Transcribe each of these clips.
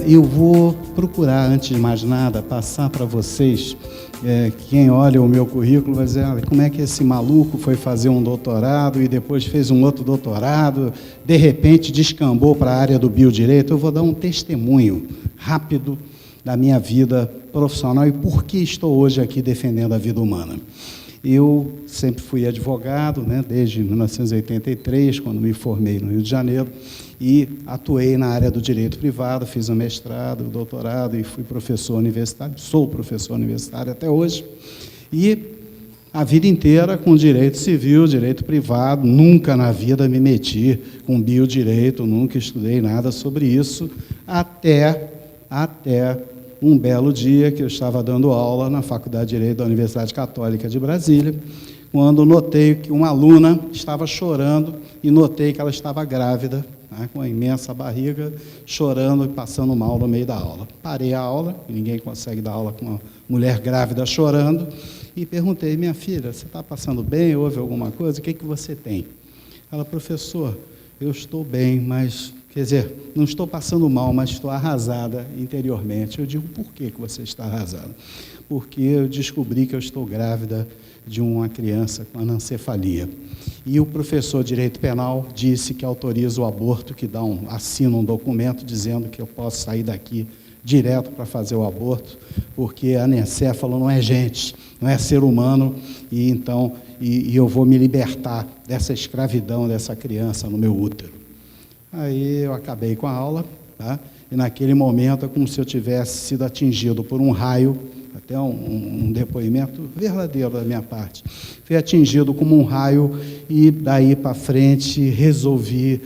eu vou procurar, antes de mais nada, passar para vocês, quem olha o meu currículo vai dizer, como é que esse maluco foi fazer um doutorado e depois fez um outro doutorado, de repente descambou para a área do biodireito. Eu vou dar um testemunho rápido da minha vida profissional e por que estou hoje aqui defendendo a vida humana. Eu sempre fui advogado, né, desde 1983, quando me formei no Rio de Janeiro, e atuei na área do direito privado, fiz um mestrado, um doutorado e fui professor universitário, sou professor universitário até hoje, e a vida inteira com direito civil, direito privado, nunca na vida me meti com biodireito, nunca estudei nada sobre isso, até um belo dia que eu estava dando aula na Faculdade de Direito da Universidade Católica de Brasília, quando notei que uma aluna estava chorando e notei que ela estava grávida, né, com uma imensa barriga, chorando e passando mal no meio da aula. Parei a aula, ninguém consegue dar aula com uma mulher grávida chorando, e perguntei, minha filha, você está passando bem? Houve alguma coisa? O que você tem? Ela, professor, eu estou bem, mas... Quer dizer, não estou passando mal, mas estou arrasada interiormente. Eu digo, por que você está arrasada? Porque eu descobri que eu estou grávida de uma criança com anencefalia. E o professor de Direito Penal disse que autoriza o aborto, que assina um documento dizendo que eu posso sair daqui direto para fazer o aborto, porque anencefalo não é gente, não é ser humano, e então eu vou me libertar dessa escravidão dessa criança no meu útero. Aí eu acabei com a aula, tá? E naquele momento é como se eu tivesse sido atingido por um raio, até um depoimento verdadeiro da minha parte. Fui atingido como um raio e daí para frente resolvi,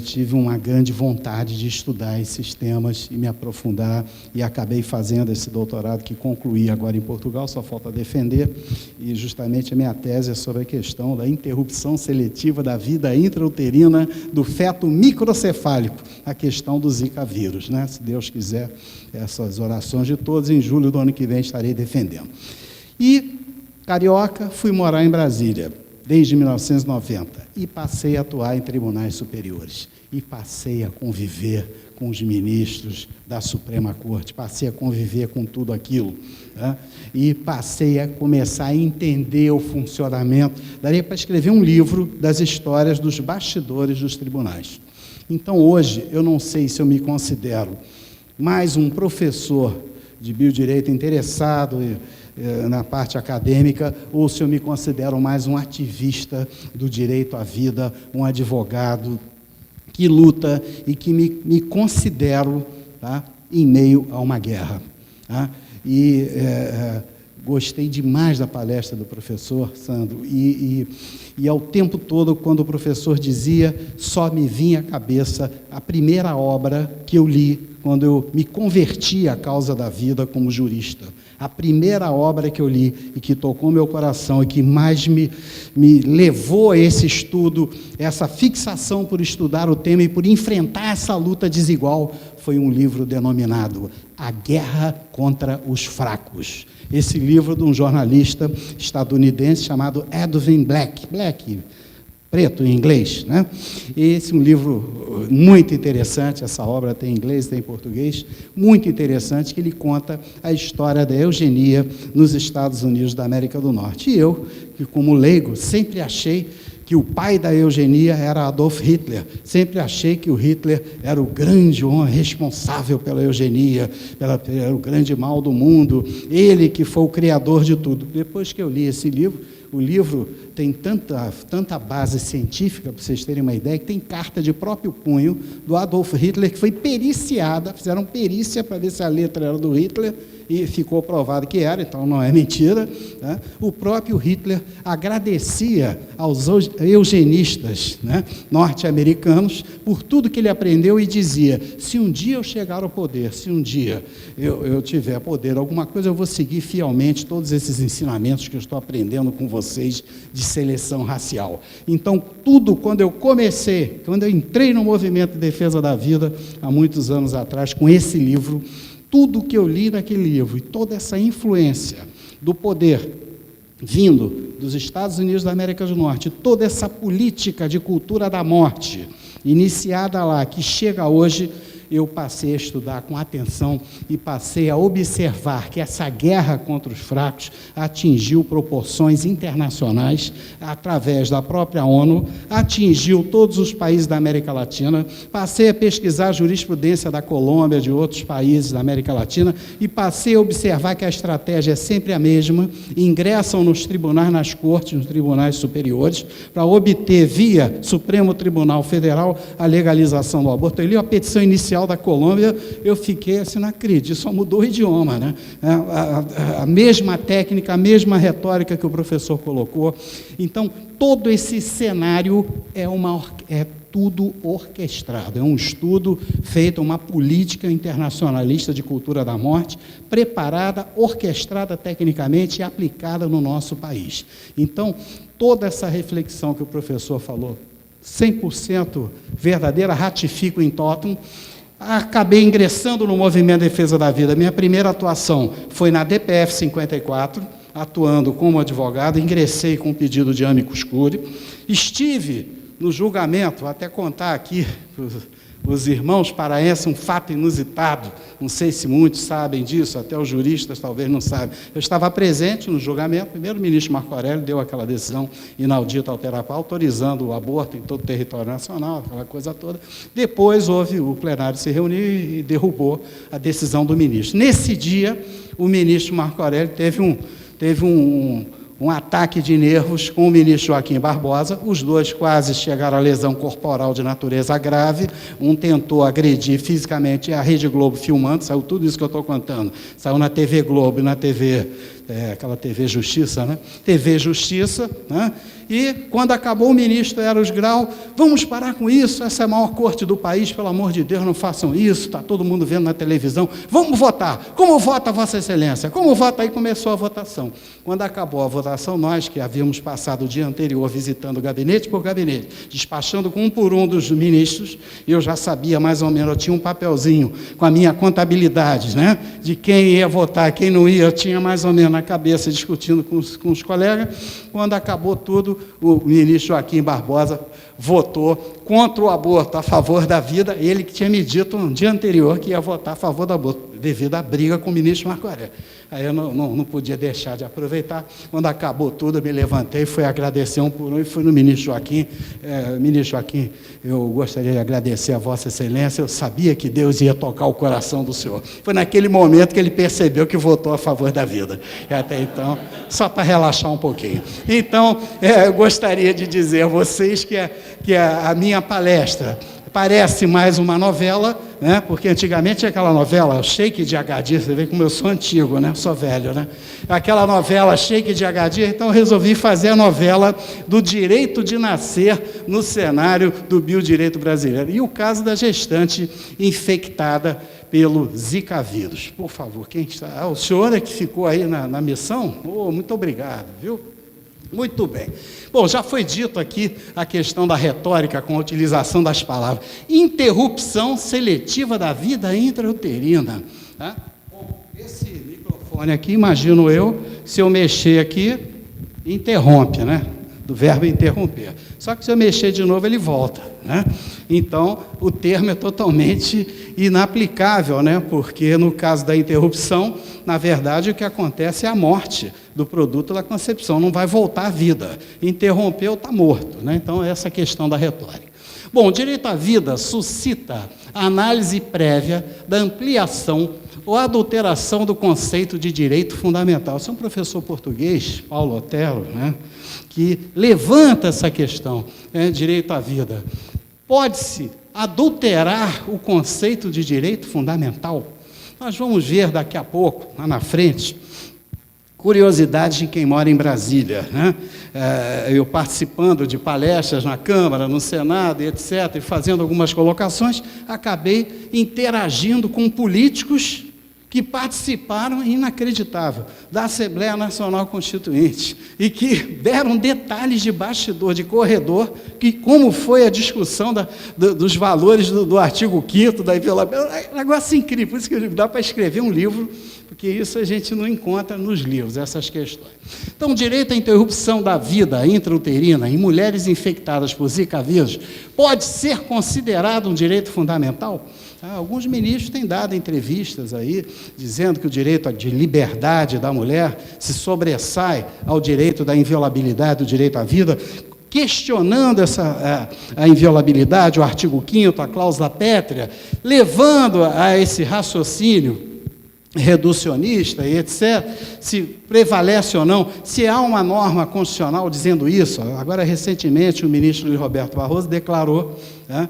tive uma grande vontade de estudar esses temas e me aprofundar e acabei fazendo esse doutorado que concluí agora em Portugal, só falta defender, e justamente a minha tese é sobre a questão da interrupção seletiva da vida intrauterina do feto microcefálico, a questão do Zika vírus, né? Se Deus quiser, essas orações de todos, em julho do ano que vem estarei defendendo. E, carioca, fui morar em Brasília, desde 1990, e passei a atuar em tribunais superiores, e passei a conviver com os ministros da Suprema Corte, passei a conviver com tudo aquilo, né? E passei a começar a entender o funcionamento, daria para escrever um livro das histórias dos bastidores dos tribunais. Então, hoje, eu não sei se eu me considero mais um professor de biodireito interessado na parte acadêmica, ou se eu me considero mais um ativista do direito à vida, um advogado que luta e que me considero, tá, em meio a uma guerra. Tá? E gostei demais da palestra do professor Sandro, e ao tempo todo, quando o professor dizia, só me vinha à cabeça a primeira obra que eu li quando eu me converti à causa da vida como jurista. A primeira obra que eu li e que tocou meu coração e que mais me levou a esse estudo, essa fixação por estudar o tema e por enfrentar essa luta desigual, foi um livro denominado A Guerra contra os Fracos. Esse livro de um jornalista estadunidense chamado Edwin Black, preto em inglês, né? Esse é um livro muito interessante, essa obra tem em inglês, tem em português, muito interessante, que ele conta a história da eugenia nos Estados Unidos da América do Norte. E eu, que como leigo, sempre achei que o pai da eugenia era Adolf Hitler, sempre achei que o Hitler era o grande homem responsável pela eugenia, pelo grande mal do mundo, ele que foi o criador de tudo. Depois que eu li esse livro, o livro tem tanta base científica, para vocês terem uma ideia, que tem carta de próprio punho do Adolf Hitler, que foi periciada, fizeram perícia para ver se a letra era do Hitler, e ficou provado que era, então não é mentira, né? O próprio Hitler agradecia aos eugenistas, né, norte-americanos por tudo que ele aprendeu e dizia, se um dia eu chegar ao poder, se um dia eu tiver poder, alguma coisa, eu vou seguir fielmente todos esses ensinamentos que eu estou aprendendo com vocês de seleção racial. Então, tudo, quando eu entrei no movimento de defesa da vida, há muitos anos atrás, com esse livro, tudo que eu li naquele livro e toda essa influência do poder vindo dos Estados Unidos da América do Norte, toda essa política de cultura da morte iniciada lá, que chega hoje, eu passei a estudar com atenção e passei a observar que essa guerra contra os fracos atingiu proporções internacionais através da própria ONU, atingiu todos os países da América Latina, passei a pesquisar a jurisprudência da Colômbia, de outros países da América Latina, e passei a observar que a estratégia é sempre a mesma: ingressam nos tribunais, nas cortes, nos tribunais superiores, para obter, via Supremo Tribunal Federal, a legalização do aborto. Eu li a petição inicial da Colômbia, eu fiquei assim, não acredito, só mudou o idioma, né? A mesma técnica, a mesma retórica que o professor colocou. Então, todo esse cenário é tudo orquestrado, é um estudo feito, uma política internacionalista de cultura da morte, preparada, orquestrada tecnicamente e aplicada no nosso país. Então, toda essa reflexão que o professor falou, 100% verdadeira, ratifico em totum. Acabei ingressando no Movimento de Defesa da Vida. Minha primeira atuação foi na DPF 54, atuando como advogado, ingressei com pedido de amicus curiae, estive no julgamento, vou até contar aqui para os irmãos paraenses um fato inusitado, não sei se muitos sabem disso, até os juristas talvez não sabem. Eu estava presente no julgamento, primeiro o ministro Marco Aurélio deu aquela decisão inaudita alterar, autorizando o aborto em todo o território nacional, aquela coisa toda. Depois o plenário se reuniu e derrubou a decisão do ministro. Nesse dia, o ministro Marco Aurélio teve um ataque de nervos com o ministro Joaquim Barbosa, os dois quase chegaram à lesão corporal de natureza grave, um tentou agredir fisicamente, a Rede Globo filmando, saiu tudo isso que eu estou contando, saiu na TV Globo e na TV, aquela TV Justiça, né? TV Justiça, né? E quando acabou o ministro Eros Grau, vamos parar com isso, essa é a maior corte do país, pelo amor de Deus, não façam isso, está todo mundo vendo na televisão, vamos votar. Como vota Vossa Excelência? Como vota? Aí começou a votação. Quando acabou a votação, nós que havíamos passado o dia anterior visitando gabinete por gabinete, despachando com um por um dos ministros, eu já sabia mais ou menos, eu tinha um papelzinho com a minha contabilidade, né, de quem ia votar, quem não ia, eu tinha mais ou menos na cabeça, discutindo com os colegas. Quando acabou tudo, o ministro Joaquim Barbosa votou contra o aborto, a favor da vida, ele que tinha me dito no dia anterior que ia votar a favor do aborto, devido à briga com o ministro Marco Aurélio. Aí eu não podia deixar de aproveitar. Quando acabou tudo, eu me levantei, fui agradecer um por um e fui no ministro Joaquim. Ministro Joaquim, eu gostaria de agradecer a Vossa Excelência, eu sabia que Deus ia tocar o coração do senhor. Foi naquele momento que ele percebeu que votou a favor da vida. E até então, só para relaxar um pouquinho. Então, eu gostaria de dizer a vocês que a minha palestra parece mais uma novela, né? Porque antigamente tinha aquela novela, Shake de Agadir, você vê como eu sou antigo, né? Sou velho, né? Aquela novela Shake de Agadir, então eu resolvi fazer a novela do direito de nascer no cenário do biodireito brasileiro. E o caso da gestante infectada pelo Zika vírus. Por favor, quem está? O senhor é que ficou aí na missão? Muito obrigado, viu? Muito bem. Bom, já foi dito aqui a questão da retórica com a utilização das palavras. Interrupção seletiva da vida intrauterina. Tá? Bom, esse microfone aqui, imagino eu, se eu mexer aqui, interrompe, né? Do verbo interromper. Só que se eu mexer de novo, ele volta, né? Então, o termo é totalmente inaplicável, né? Porque no caso da interrupção, na verdade, o que acontece é a morte do produto da concepção, não vai voltar à vida. Interrompeu, está morto, né? Então, essa é a questão da retórica. Bom, o direito à vida suscita a análise prévia da ampliação ou adulteração do conceito de direito fundamental. Esse é um professor português, Paulo Otero, né, que levanta essa questão, direito à vida. Pode-se adulterar o conceito de direito fundamental? Nós vamos ver daqui a pouco, lá na frente, curiosidades de quem mora em Brasília, né? Eu participando de palestras na Câmara, no Senado, etc., e fazendo algumas colocações, acabei interagindo com políticos que participaram, inacreditável, da Assembleia Nacional Constituinte, e que deram detalhes de bastidor, de corredor, que como foi a discussão dos valores do artigo 5º da inviolabilidade. É um negócio incrível, por isso que dá para escrever um livro, porque isso a gente não encontra nos livros, essas questões. Então, o direito à interrupção da vida intrauterina em mulheres infectadas por Zika vírus pode ser considerado um direito fundamental? Alguns ministros têm dado entrevistas aí, dizendo que o direito de liberdade da mulher se sobressai ao direito da inviolabilidade do direito à vida, questionando a inviolabilidade, o artigo 5º, a cláusula pétrea, levando a esse raciocínio reducionista e etc., se prevalece ou não, se há uma norma constitucional dizendo isso. Agora, recentemente, o ministro Luiz Roberto Barroso declarou, né,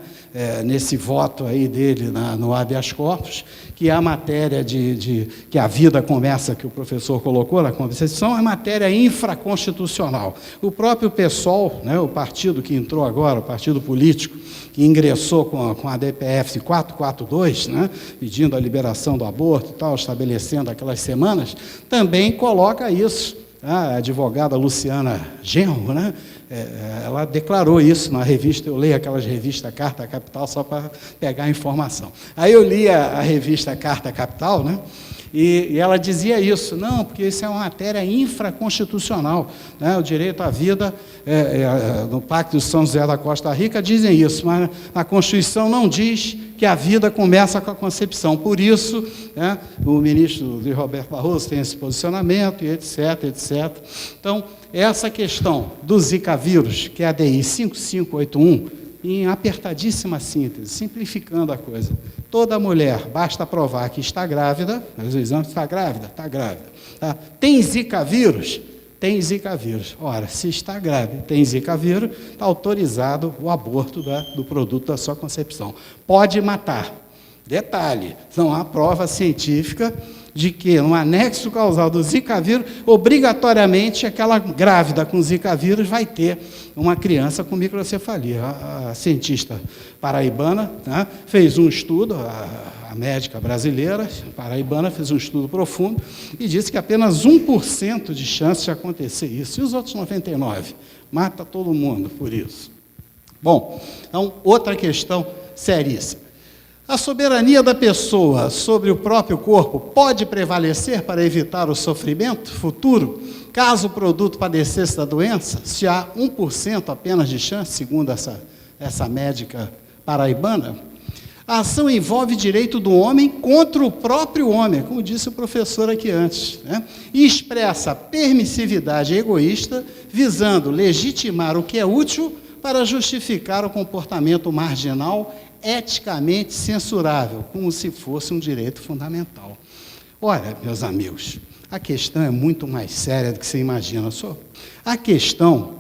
nesse voto aí dele no habeas corpus, que a matéria que a vida começa, que o professor colocou na Constituição, é matéria infraconstitucional. O próprio PSOL, né, o partido que entrou agora, o partido político, que ingressou com a DPF 442, né, pedindo a liberação do aborto e tal, estabelecendo aquelas semanas, também coloca isso. A advogada Luciana Genro, né, ela declarou isso na revista, eu leio aquelas revistas Carta Capital só para pegar a informação. Aí eu li a revista Carta Capital, né, e ela dizia isso, não, porque isso é uma matéria infraconstitucional, né, o direito à vida, no Pacto de São José da Costa Rica dizem isso, mas a Constituição não diz que a vida começa com a concepção. Por isso, né, o ministro Luiz Roberto Barroso tem esse posicionamento, e etc, etc. Então, essa questão do Zika vírus, que é a DI 5581, em apertadíssima síntese, simplificando a coisa, toda mulher, basta provar que está grávida, mas o exame está grávida, tá? Tem Zika vírus? Tem Zika vírus. Ora, se está grávida, tem Zika vírus, está autorizado o aborto do produto da sua concepção. Pode matar. Detalhe, não há prova científica de que, no anexo causal do Zika vírus, obrigatoriamente aquela grávida com Zika vírus vai ter uma criança com microcefalia. A cientista paraibana, né, fez um estudo, a médica brasileira paraibana fez um estudo profundo e disse que apenas 1% de chance de acontecer isso. E os outros 99%? Mata todo mundo por isso. Bom, então, outra questão seríssima. A soberania da pessoa sobre o próprio corpo pode prevalecer para evitar o sofrimento futuro, caso o produto padecesse da doença, se há 1% apenas de chance, segundo essa médica paraibana? A ação envolve direito do homem contra o próprio homem, como disse o professor aqui antes, né? E expressa permissividade egoísta, visando legitimar o que é útil para justificar o comportamento marginal eticamente censurável, como se fosse um direito fundamental. Olha, meus amigos, a questão é muito mais séria do que você imagina. A questão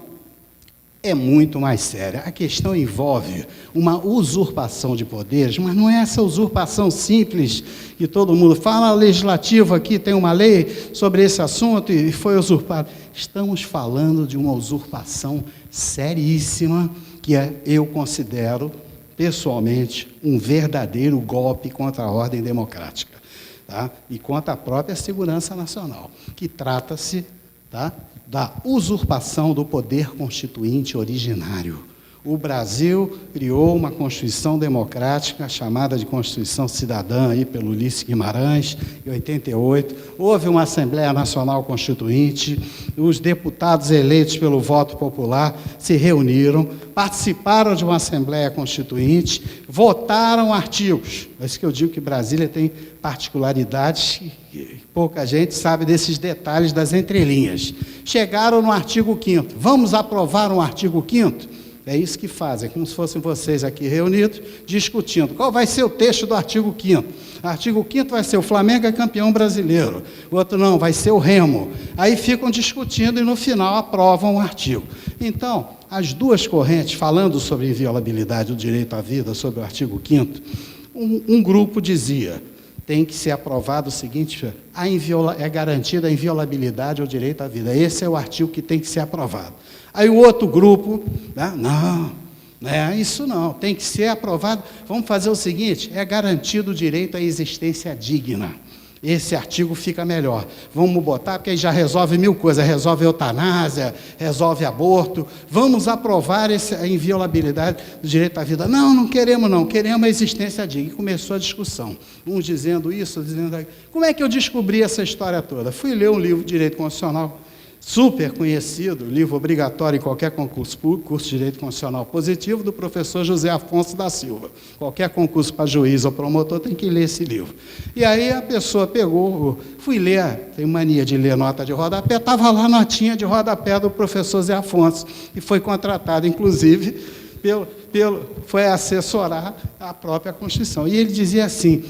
é muito mais séria. A questão envolve uma usurpação de poderes, mas não é essa usurpação simples que todo mundo fala, o legislativo aqui tem uma lei sobre esse assunto e foi usurpado. Estamos falando de uma usurpação seríssima, que eu considero, pessoalmente, um verdadeiro golpe contra a ordem democrática, tá? E contra a própria segurança nacional, que trata-se, tá, da usurpação do poder constituinte originário. O Brasil criou uma Constituição democrática, chamada de Constituição Cidadã, aí pelo Ulisses Guimarães, em 88. Houve uma Assembleia Nacional Constituinte, os deputados eleitos pelo voto popular se reuniram, participaram de uma Assembleia Constituinte, votaram artigos. É isso que eu digo que Brasília tem particularidades, e pouca gente sabe desses detalhes das entrelinhas. Chegaram no artigo 5º. Vamos aprovar um artigo 5º? É isso que fazem, como se fossem vocês aqui reunidos, discutindo. Qual vai ser o texto do artigo 5º? O artigo 5º vai ser o Flamengo é campeão brasileiro. O outro não, vai ser o Remo. Aí ficam discutindo e, no final, aprovam o artigo. Então, as duas correntes, falando sobre inviolabilidade do direito à vida, sobre o artigo 5º, um grupo dizia, tem que ser aprovado o seguinte, é garantida a inviolabilidade ao direito à vida. Esse é o artigo que tem que ser aprovado. Aí o outro grupo, né, não, isso não, tem que ser aprovado. Vamos fazer o seguinte, é garantido o direito à existência digna. Esse artigo fica melhor. Vamos botar, porque aí já resolve 1000 coisas, resolve eutanásia, resolve aborto. Vamos aprovar a inviolabilidade do direito à vida. Não queremos não, queremos a existência digna. E começou a discussão. Uns dizendo isso, dizendo aquilo. Como é que eu descobri essa história toda? Fui ler um livro de Direito Constitucional, super conhecido, livro obrigatório em qualquer concurso público, curso de Direito Constitucional Positivo, do professor José Afonso da Silva. Qualquer concurso para juiz ou promotor tem que ler esse livro. E aí a pessoa pegou, fui ler, tem mania de ler nota de rodapé, estava lá a notinha de rodapé do professor Zé Afonso, e foi contratado, inclusive, foi assessorar a própria Constituição. E ele dizia assim,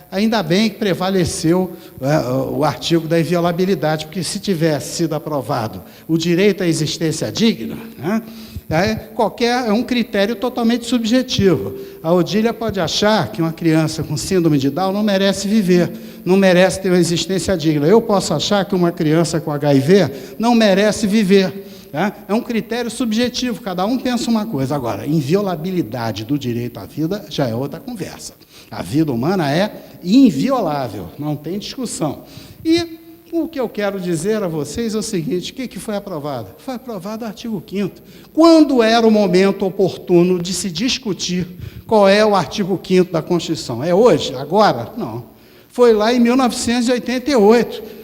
ainda bem que prevaleceu o artigo da inviolabilidade, porque se tivesse sido aprovado o direito à existência digna, né, é um critério totalmente subjetivo. A Odília pode achar que uma criança com síndrome de Down não merece viver, não merece ter uma existência digna. Eu posso achar que uma criança com HIV não merece viver. É um critério subjetivo, cada um pensa uma coisa. Agora, inviolabilidade do direito à vida já é outra conversa. A vida humana é inviolável, não tem discussão. E o que eu quero dizer a vocês é o seguinte, o que foi aprovado? Foi aprovado o artigo 5º. Quando era o momento oportuno de se discutir qual é o artigo 5º da Constituição? É hoje? Agora? Não. Foi lá em 1988.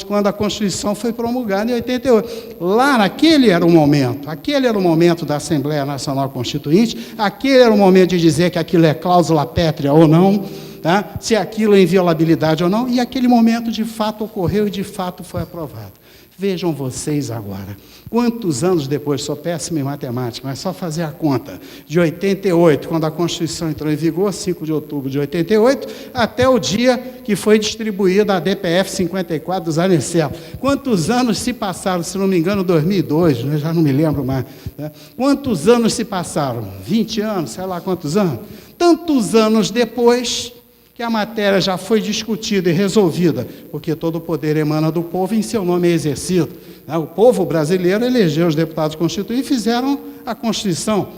Quando a Constituição foi promulgada em 88. Lá, aquele era o momento da Assembleia Nacional Constituinte, aquele era o momento de dizer que aquilo é cláusula pétrea ou não, tá? Se aquilo é inviolabilidade ou não, e aquele momento de fato ocorreu e de fato foi aprovado. Vejam vocês agora, quantos anos depois, sou péssimo em matemática, mas só fazer a conta, de 88, quando a Constituição entrou em vigor, 5 de outubro de 88, até o dia que foi distribuída a DPF 54 dos anencéfalos. Quantos anos se passaram, se não me engano, 2002, eu já não me lembro mais, né? Quantos anos se passaram? 20 anos, sei lá quantos anos? Tantos anos depois que a matéria já foi discutida e resolvida, porque todo o poder emana do povo e em seu nome é exercido. O povo brasileiro elegeu os deputados constituintes e fizeram a Constituição.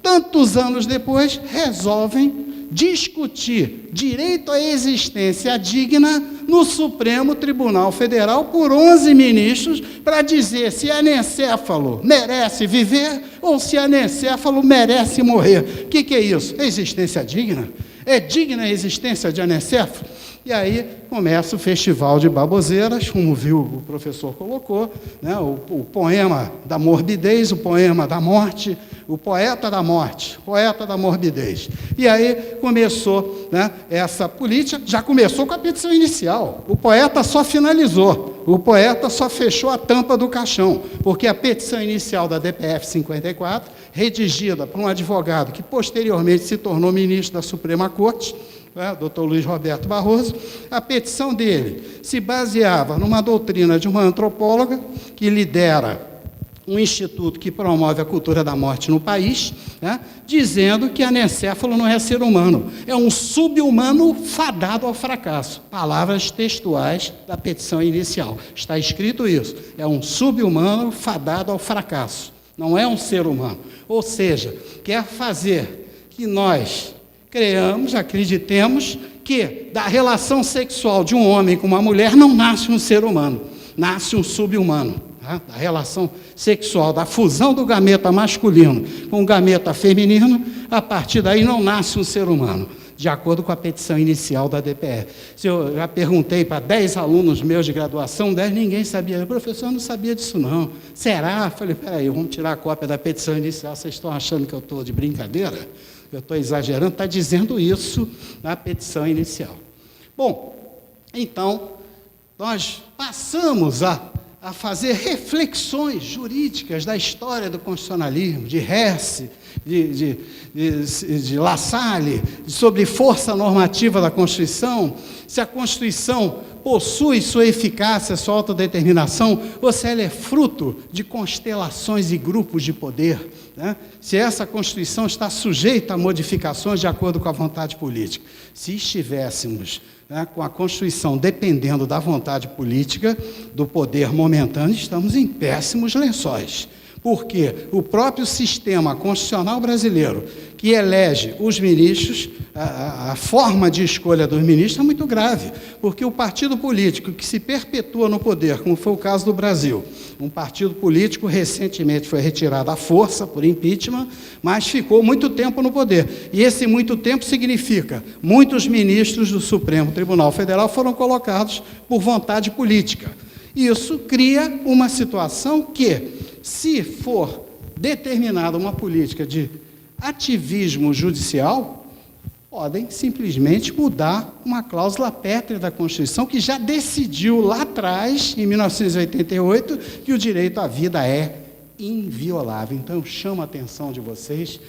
Tantos anos depois, resolvem discutir direito à existência digna no Supremo Tribunal Federal por 11 ministros para dizer se anencéfalo merece viver ou se anencéfalo merece morrer. O que é isso? Existência digna? É digna a existência de anencéfalo? E aí começa o festival de baboseiras, como viu o professor colocou, né? O poema da morbidez, o poema da morte, o poeta da morte, poeta da morbidez. E aí começou, né, essa política, já começou com a petição inicial. O poeta só finalizou, o poeta só fechou a tampa do caixão, porque a petição inicial da DPF 54, redigida por um advogado que posteriormente se tornou ministro da Suprema Corte, Dr. Luiz Roberto Barroso, a petição dele se baseava numa doutrina de uma antropóloga que lidera um instituto que promove a cultura da morte no país, né, dizendo que anencéfalo não é ser humano, é um sub-humano fadado ao fracasso. Palavras textuais da petição inicial. Está escrito isso, é um sub-humano fadado ao fracasso, não é um ser humano. Ou seja, quer fazer que nós creamos, acreditemos que da relação sexual de um homem com uma mulher não nasce um ser humano, nasce um sub-humano. Tá? Da relação sexual, da fusão do gameta masculino com o gameta feminino, a partir daí não nasce um ser humano, de acordo com a petição inicial da DPF. Eu já perguntei para 10 alunos meus de graduação, 10, ninguém sabia. O professor não sabia disso, não. Será? Falei, peraí, vamos tirar a cópia da petição inicial, vocês estão achando que eu estou de brincadeira? Eu estou exagerando, está dizendo isso na petição inicial. Bom, então, nós passamos a fazer reflexões jurídicas da história do constitucionalismo, de Hesse, de La Salle, sobre força normativa da Constituição, se a Constituição possui sua eficácia, sua autodeterminação, ou se ela é fruto de constelações e grupos de poder, né? Se essa Constituição está sujeita a modificações de acordo com a vontade política. Se estivéssemos, né, com a Constituição dependendo da vontade política, do poder momentâneo, estamos em péssimos lençóis. Porque o próprio sistema constitucional brasileiro, que elege os ministros, a forma de escolha dos ministros é muito grave, porque o partido político que se perpetua no poder, como foi o caso do Brasil, um partido político recentemente foi retirado à força por impeachment, mas ficou muito tempo no poder. E esse muito tempo significa muitos ministros do Supremo Tribunal Federal foram colocados por vontade política. Isso cria uma situação que, se for determinada uma política de ativismo judicial, podem simplesmente mudar uma cláusula pétrea da Constituição, que já decidiu lá atrás, em 1988, que o direito à vida é inviolável. Então, eu chamo a atenção de vocês,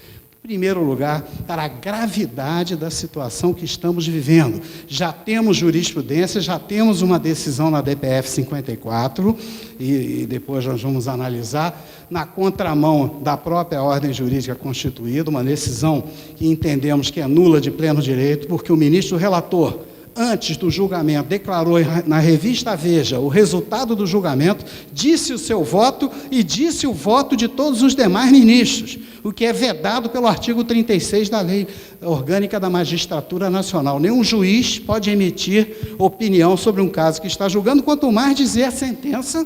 em primeiro lugar, para a gravidade da situação que estamos vivendo. Já temos jurisprudência, já temos uma decisão na DPF 54, e depois nós vamos analisar, na contramão da própria ordem jurídica constituída, uma decisão que entendemos que é nula de pleno direito, porque o ministro relator, antes do julgamento, declarou na revista Veja o resultado do julgamento, disse o seu voto e disse o voto de todos os demais ministros, o que é vedado pelo artigo 36 da Lei Orgânica da Magistratura Nacional. Nenhum juiz pode emitir opinião sobre um caso que está julgando, quanto mais dizer a sentença,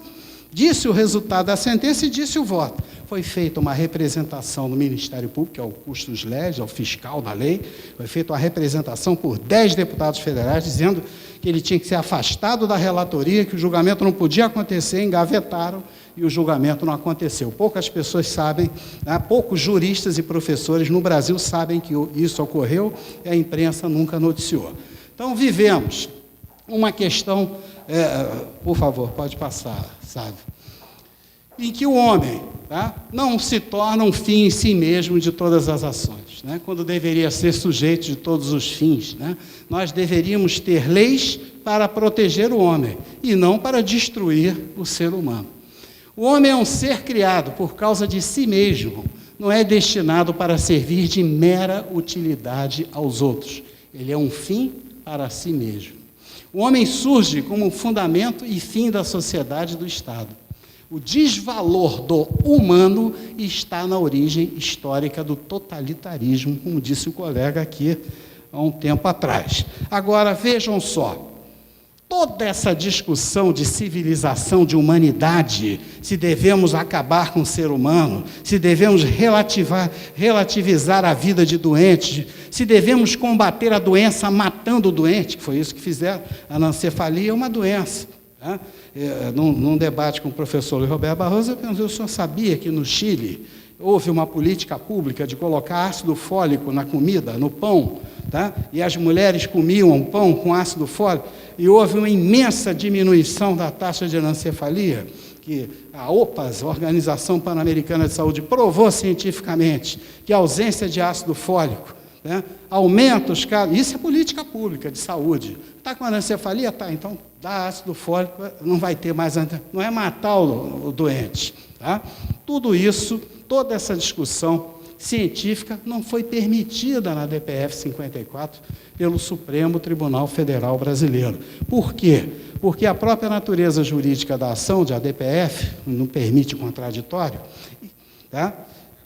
disse o resultado da sentença e disse o voto. Foi feita uma representação no Ministério Público, que é o custos legis, é o fiscal da lei, foi feita uma representação por 10 deputados federais, dizendo que ele tinha que ser afastado da relatoria, que o julgamento não podia acontecer, engavetaram, e o julgamento não aconteceu. Poucas pessoas sabem, né, poucos juristas e professores no Brasil sabem que isso ocorreu, e a imprensa nunca noticiou. Então, vivemos uma questão, por favor, pode passar, sabe? Em que o homem, tá, não se torna um fim em si mesmo de todas as ações, né, quando deveria ser sujeito de todos os fins, né? Nós deveríamos ter leis para proteger o homem e não para destruir o ser humano. O homem é um ser criado por causa de si mesmo, não é destinado para servir de mera utilidade aos outros. Ele é um fim para si mesmo. O homem surge como fundamento e fim da sociedade e do Estado. O desvalor do humano está na origem histórica do totalitarismo, como disse o colega aqui há um tempo atrás. Agora, vejam só, toda essa discussão de civilização, de humanidade, se devemos acabar com o ser humano, se devemos relativizar a vida de doentes, se devemos combater a doença matando o doente, que foi isso que fizeram, a anencefalia é uma doença. Tá? Num debate com o professor Luiz Roberto Barroso, eu perguntei: o senhor sabia que no Chile houve uma política pública de colocar ácido fólico na comida, no pão, tá? E as mulheres comiam pão com ácido fólico, e houve uma imensa diminuição da taxa de anencefalia, que a OPAS, a Organização Pan-Americana de Saúde, provou cientificamente que a ausência de ácido fólico, né, aumenta os casos. Isso é política pública de saúde. Está com anencefalia? Tá, então dá ácido fólico, não vai ter mais, não é matar o doente. Tá? Tudo isso, toda essa discussão científica não foi permitida na DPF 54 pelo Supremo Tribunal Federal Brasileiro. Por quê? Porque a própria natureza jurídica da ação de ADPF não permite contraditório, tá?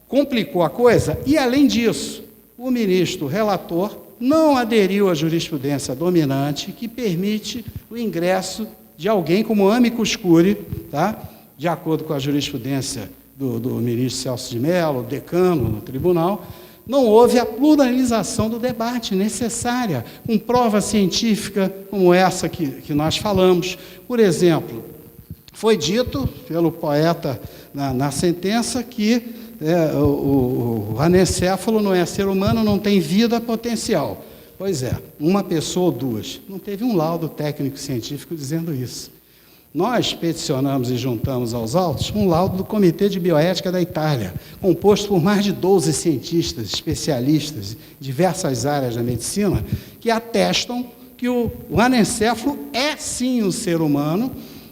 Complicou a coisa, e além disso, o ministro relator não aderiu à jurisprudência dominante que permite o ingresso de alguém como amicus curiae, tá? De acordo com a jurisprudência do ministro Celso de Mello, decano no tribunal, não houve a pluralização do debate necessária, com prova científica como essa que nós falamos. Por exemplo, foi dito pelo poeta na sentença que o anencéfalo não é ser humano, não tem vida potencial. Pois é, uma pessoa ou duas. Não teve um laudo técnico-científico dizendo isso. Nós peticionamos e juntamos aos autos um laudo do Comitê de Bioética da Itália, composto por mais de 12 cientistas, especialistas em diversas áreas da medicina, que atestam que o anencéfalo é, sim, um ser humano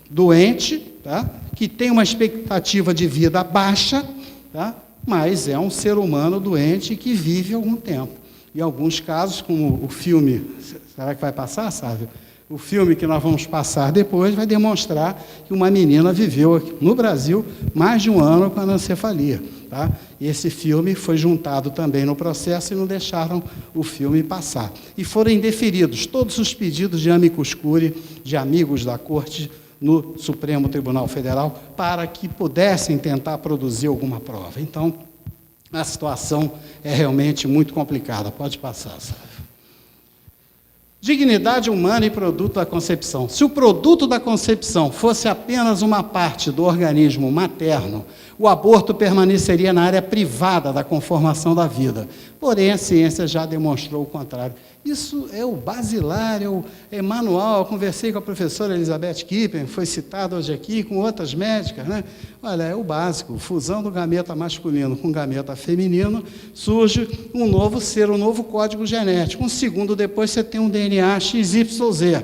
doente, tá? Que tem uma expectativa de vida baixa, tá? Mas é um ser humano doente que vive algum tempo. Em alguns casos, como o filme, será que vai passar, Sávio? O filme que nós vamos passar depois vai demonstrar que uma menina viveu aqui no Brasil mais de um ano com anencefalia. Tá? Esse filme foi juntado também no processo e não deixaram o filme passar. E foram indeferidos todos os pedidos de amicus curiae, de amigos da Corte, no Supremo Tribunal Federal, para que pudessem tentar produzir alguma prova. Então, a situação é realmente muito complicada. Pode passar, Sávio. Dignidade humana e produto da concepção. Se o produto da concepção fosse apenas uma parte do organismo materno, o aborto permaneceria na área privada da conformação da vida. Porém, a ciência já demonstrou o contrário. Isso é o basilar, é manual. Eu conversei com a professora Elizabeth Kippen, foi citada hoje aqui, com outras médicas, né? Olha, é o básico. Fusão do gameta masculino com gameta feminino, surge um novo ser, um novo código genético. Um segundo depois, você tem um DNA XYZ.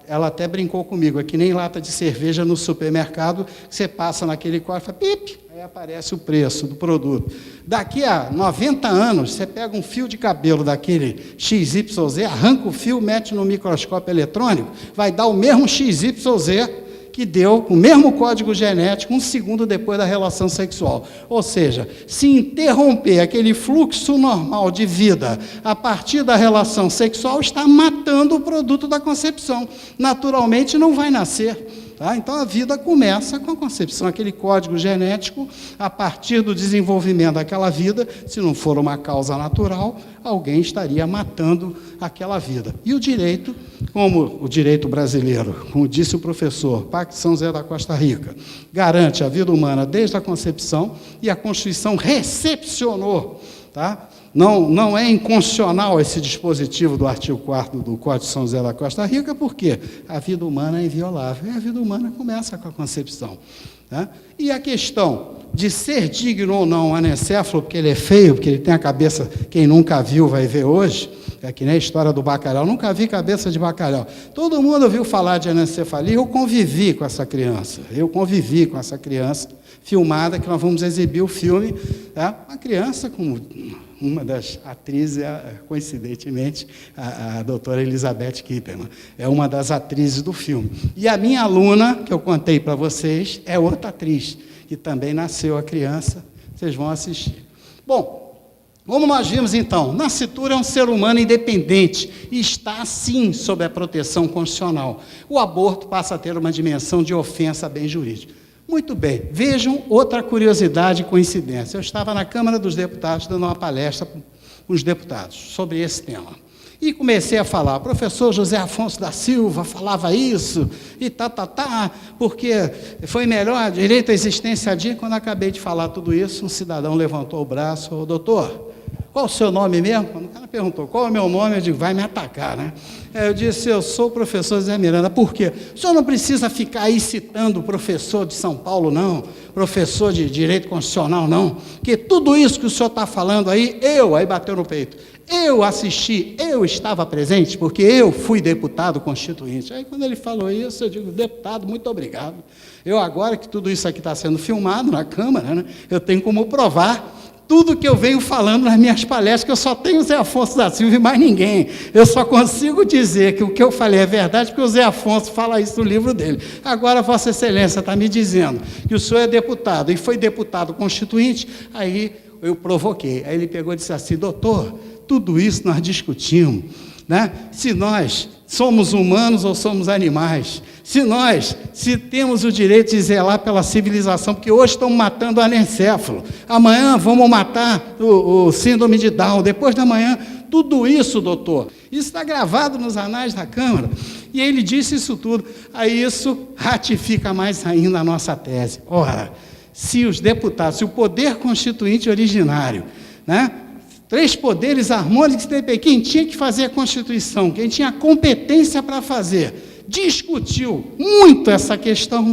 Ela até brincou comigo, é que nem lata de cerveja no supermercado, você passa naquele código e fala, pip, aí aparece o preço do produto. Daqui a 90 anos, você pega um fio de cabelo daquele XYZ, arranca o fio, mete no microscópio eletrônico, vai dar o mesmo XYZ que deu o mesmo código genético um segundo depois da relação sexual. Ou seja, se interromper aquele fluxo normal de vida a partir da relação sexual, está matando o produto da concepção. Naturalmente, não vai nascer. Tá? Então, a vida começa com a concepção, aquele código genético, a partir do desenvolvimento daquela vida, se não for uma causa natural, alguém estaria matando aquela vida. E o direito, como o direito brasileiro, como disse o professor, Pacto de São José da Costa Rica, garante a vida humana desde a concepção, e a Constituição recepcionou, tá? Não é inconstitucional esse dispositivo do artigo 4º do Código de São José da Costa Rica, porque a vida humana é inviolável, e a vida humana começa com a concepção. Tá? E a questão de ser digno ou não anencéfalo, porque ele é feio, porque ele tem a cabeça, quem nunca viu vai ver hoje, é que nem a história do bacalhau, nunca vi cabeça de bacalhau. Todo mundo ouviu falar de anencefalia, eu convivi com essa criança, filmada, que nós vamos exibir o filme, tá? Uma criança com uma das atrizes, coincidentemente, a doutora Elizabeth Kippen, é uma das atrizes do filme. E a minha aluna, que eu contei para vocês, é outra atriz, que também nasceu a criança, vocês vão assistir. Bom, como nós vimos então, nascitura é um ser humano independente e está, sim, sob a proteção constitucional. O aborto passa a ter uma dimensão de ofensa a bem jurídico. Muito bem, vejam outra curiosidade e coincidência. Eu estava na Câmara dos Deputados dando uma palestra com os deputados sobre esse tema. E comecei a falar, professor José Afonso da Silva falava isso, e porque foi melhor, direito à existência digna. Quando acabei de falar tudo isso, um cidadão levantou o braço e falou, doutor, qual o seu nome mesmo? Quando o cara perguntou, qual é o meu nome? Eu digo, vai me atacar, né? Eu disse, eu sou o professor Zé Miranda. Por quê? O senhor não precisa ficar aí citando o professor de São Paulo, não, professor de Direito Constitucional, não, porque tudo isso que o senhor está falando aí bateu no peito, eu assisti, eu estava presente, porque eu fui deputado constituinte. Aí, quando ele falou isso, eu digo, deputado, muito obrigado. Eu, agora que tudo isso aqui está sendo filmado na Câmara, né, eu tenho como provar tudo que eu venho falando nas minhas palestras, que eu só tenho o Zé Afonso da Silva e mais ninguém. Eu só consigo dizer que o que eu falei é verdade, porque o Zé Afonso fala isso no livro dele. Agora, Vossa Excelência está me dizendo que o senhor é deputado, e foi deputado constituinte, aí eu provoquei. Aí ele pegou e disse assim, doutor, tudo isso nós discutimos, né? Se nós somos humanos ou somos animais, se temos o direito de zelar pela civilização, porque hoje estão matando o anencéfalo, amanhã vamos matar o síndrome de Down, depois da manhã, tudo isso, doutor, isso está gravado nos anais da Câmara, e ele disse isso tudo, aí isso ratifica mais ainda a nossa tese. Ora, se os deputados, se o poder constituinte originário, né, 3 poderes harmônicos, quem tinha que fazer a Constituição, quem tinha competência para fazer, discutiu muito essa questão,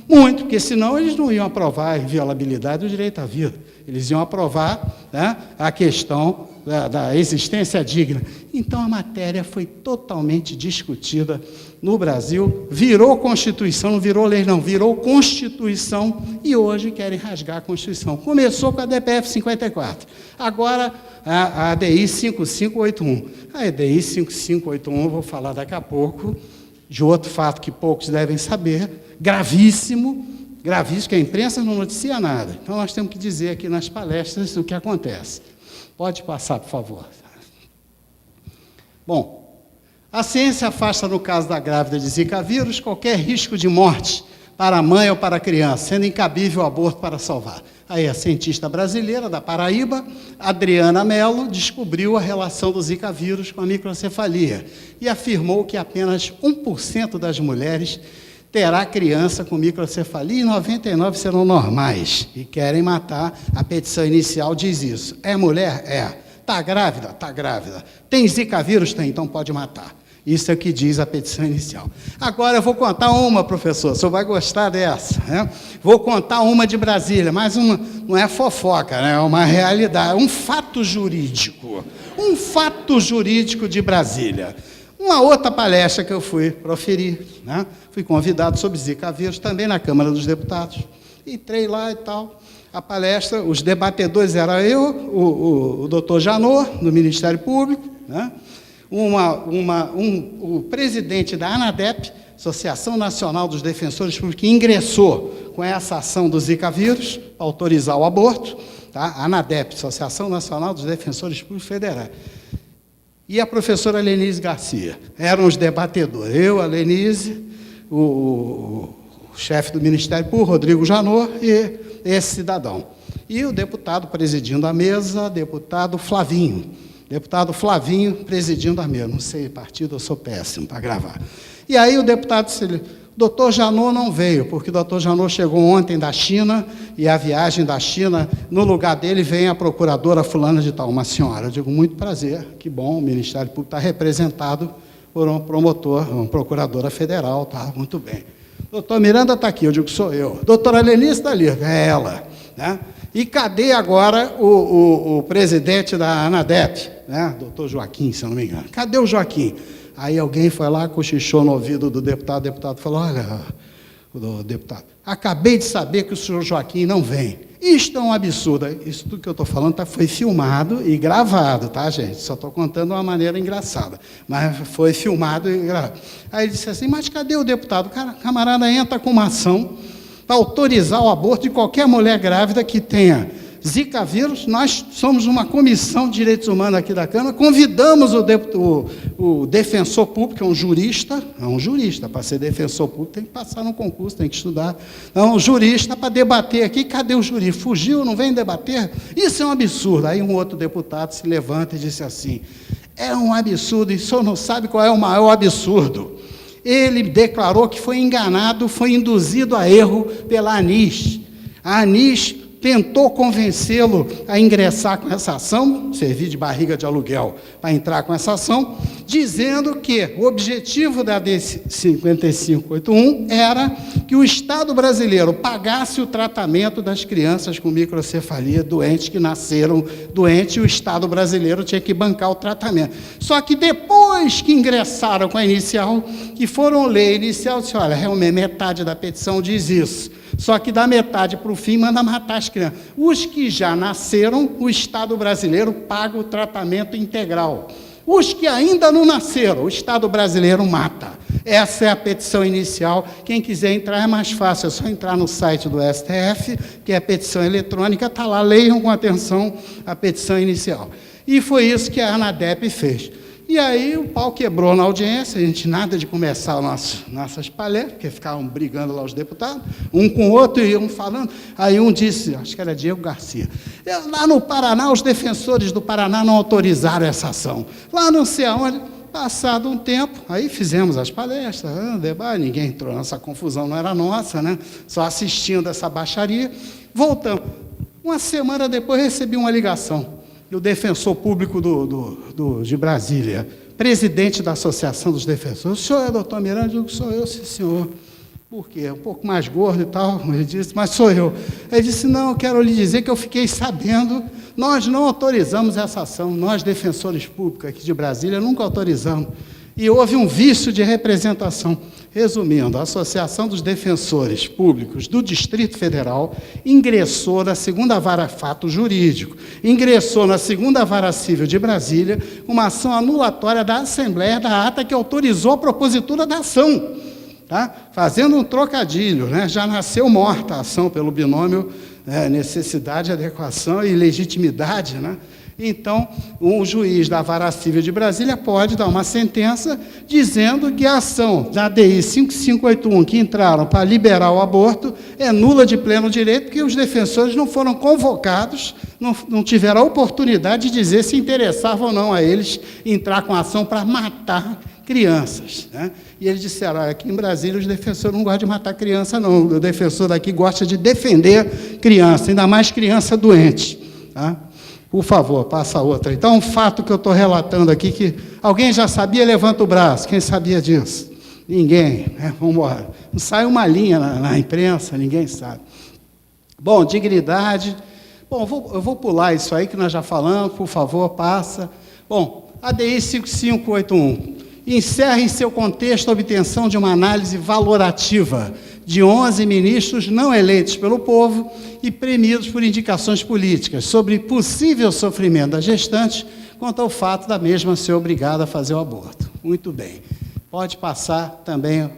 muito, porque senão eles não iam aprovar a inviolabilidade do direito à vida, eles iam aprovar, né, a questão da existência digna. Então, a matéria foi totalmente discutida no Brasil, virou Constituição, não virou lei não, virou Constituição, e hoje querem rasgar a Constituição. Começou com a DPF 54, agora a ADI 5581. A ADI 5581, eu vou falar daqui a pouco, de outro fato que poucos devem saber, gravíssimo, que a imprensa não noticia nada. Então, nós temos que dizer aqui nas palestras o que acontece. Pode passar, por favor. Bom, a ciência afasta, no caso da grávida de Zika vírus, qualquer risco de morte para a mãe ou para a criança, sendo incabível o aborto para salvar. Aí a cientista brasileira da Paraíba, Adriana Mello, descobriu a relação do Zika vírus com a microcefalia e afirmou que apenas 1% das mulheres terá criança com microcefalia e 99% serão normais e querem matar. A petição inicial diz isso. É mulher? É. Está grávida? Está grávida. Tem Zika vírus? Tem, então pode matar. Isso é o que diz a petição inicial. Agora eu vou contar uma, professor, o senhor vai gostar dessa, né? Vou contar uma de Brasília, mas uma, não é fofoca, né? É uma realidade, um fato jurídico. Um fato jurídico de Brasília. Uma outra palestra que eu fui proferir, né? Fui convidado sobre Zika vírus, também na Câmara dos Deputados. Entrei lá e tal. A palestra, os debatedores eram eu, o doutor Janot, do Ministério Público, né? O presidente da ANADEP, Associação Nacional dos Defensores Públicos, que ingressou com essa ação do Zika vírus para autorizar o aborto, tá? ANADEP, Associação Nacional dos Defensores Públicos Federais. E a professora Lenise Garcia. Eram os debatedores. Eu, a Lenise, o chefe do Ministério Público, Rodrigo Janot, e esse cidadão. E o deputado presidindo a mesa, deputado Flavinho. Deputado Flavinho presidindo a mesa. Não sei partido, eu sou péssimo para gravar. E aí o deputado, doutor Janot não veio, porque o doutor Janot chegou ontem da China, e a viagem da China, no lugar dele vem a procuradora fulana de tal, uma senhora. Eu digo, muito prazer, que bom, o Ministério Público está representado por um promotor, uma procuradora federal, tá, muito bem. Doutor Miranda está aqui, eu digo, sou eu. Doutora Lenice está ali, é ela, né? E cadê agora o presidente da ANADEP, né? Doutor Joaquim, se eu não me engano. Cadê o Joaquim? Aí alguém foi lá, cochichou no ouvido do deputado, o deputado falou, olha, o deputado, acabei de saber que o senhor Joaquim não vem. Isto é um absurdo. Isso tudo que eu estou falando foi filmado e gravado, tá, gente? Só estou contando de uma maneira engraçada. Mas foi filmado e gravado. Aí ele disse assim, mas cadê o deputado? O camarada entra com uma ação para autorizar o aborto de qualquer mulher grávida que tenha Zika vírus. Nós somos uma comissão de direitos humanos aqui da Câmara, convidamos o defensor público, é um jurista, para ser defensor público tem que passar no concurso, tem que estudar, é um jurista para debater aqui. Cadê o jurista? Fugiu, não vem debater? Isso é um absurdo. Aí um outro deputado se levanta e disse assim, é um absurdo, e o senhor não sabe qual é o maior absurdo. Ele declarou que foi enganado, foi induzido a erro pela ANIS. A ANIS tentou convencê-lo a ingressar com essa ação, servir de barriga de aluguel para entrar com essa ação, dizendo que o objetivo da AD 5581 era que o Estado brasileiro pagasse o tratamento das crianças com microcefalia doentes, que nasceram doentes, e o Estado brasileiro tinha que bancar o tratamento. Só que depois que ingressaram com a inicial, que foram ler a inicial, disse, olha, realmente metade da petição diz isso. Só que da metade para o fim manda matar as crianças. Os que já nasceram, o Estado brasileiro paga o tratamento integral. Os que ainda não nasceram, o Estado brasileiro mata. Essa é a petição inicial. Quem quiser entrar é mais fácil, é só entrar no site do STF, que é a petição eletrônica, está lá, leiam com atenção a petição inicial. E foi isso que a ANADEP fez. E aí o pau quebrou na audiência, a gente nada de começar nossas palestras, porque ficavam brigando lá os deputados, um com o outro, e um falando. Aí um disse, acho que era Diego Garcia, lá no Paraná, os defensores do Paraná não autorizaram essa ação. Lá não sei aonde, passado um tempo, aí fizemos as palestras, debate, ninguém entrou nessa confusão, não era nossa, né? Só assistindo essa baixaria. Voltamos. Uma semana depois recebi uma ligação do defensor público de Brasília, presidente da Associação dos Defensores. O senhor é doutor Miranda? Eu digo, sou eu, sim, senhor. Por quê? Um pouco mais gordo e tal, ele disse, mas sou eu. Ele disse, não, eu quero lhe dizer que eu fiquei sabendo, nós não autorizamos essa ação, nós, defensores públicos aqui de Brasília, nunca autorizamos. E houve um vício de representação. Resumindo, a Associação dos Defensores Públicos do Distrito Federal ingressou na 2ª Vara Fato Jurídico, ingressou na 2ª Vara Civil de Brasília uma ação anulatória da Assembleia da ata que autorizou a propositura da ação. Tá? Fazendo um trocadilho, né? Já nasceu morta a ação pelo binômio necessidade, adequação e legitimidade, né? Então, um juiz da Vara Civil de Brasília pode dar uma sentença dizendo que a ação da ADI 5581, que entraram para liberar o aborto, é nula de pleno direito, porque os defensores não foram convocados, não tiveram a oportunidade de dizer se interessava ou não a eles entrar com ação para matar crianças, né? E eles disseram, aqui em Brasília os defensores não gostam de matar criança, não. O defensor daqui gosta de defender criança, ainda mais criança doente. Tá? Por favor, passa outra. Então, um fato que eu estou relatando aqui, que alguém já sabia, levanta o braço. Quem sabia disso? Ninguém. Né? Vamos embora. Não sai uma linha na imprensa, ninguém sabe. Bom, dignidade. Bom, eu vou pular isso aí que nós já falamos, por favor, passa. Bom, ADI 5581. Encerra em seu contexto a obtenção de uma análise valorativa de 11 ministros não eleitos pelo povo e premidos por indicações políticas sobre possível sofrimento da gestante quanto ao fato da mesma ser obrigada a fazer o aborto. Muito bem. Pode passar também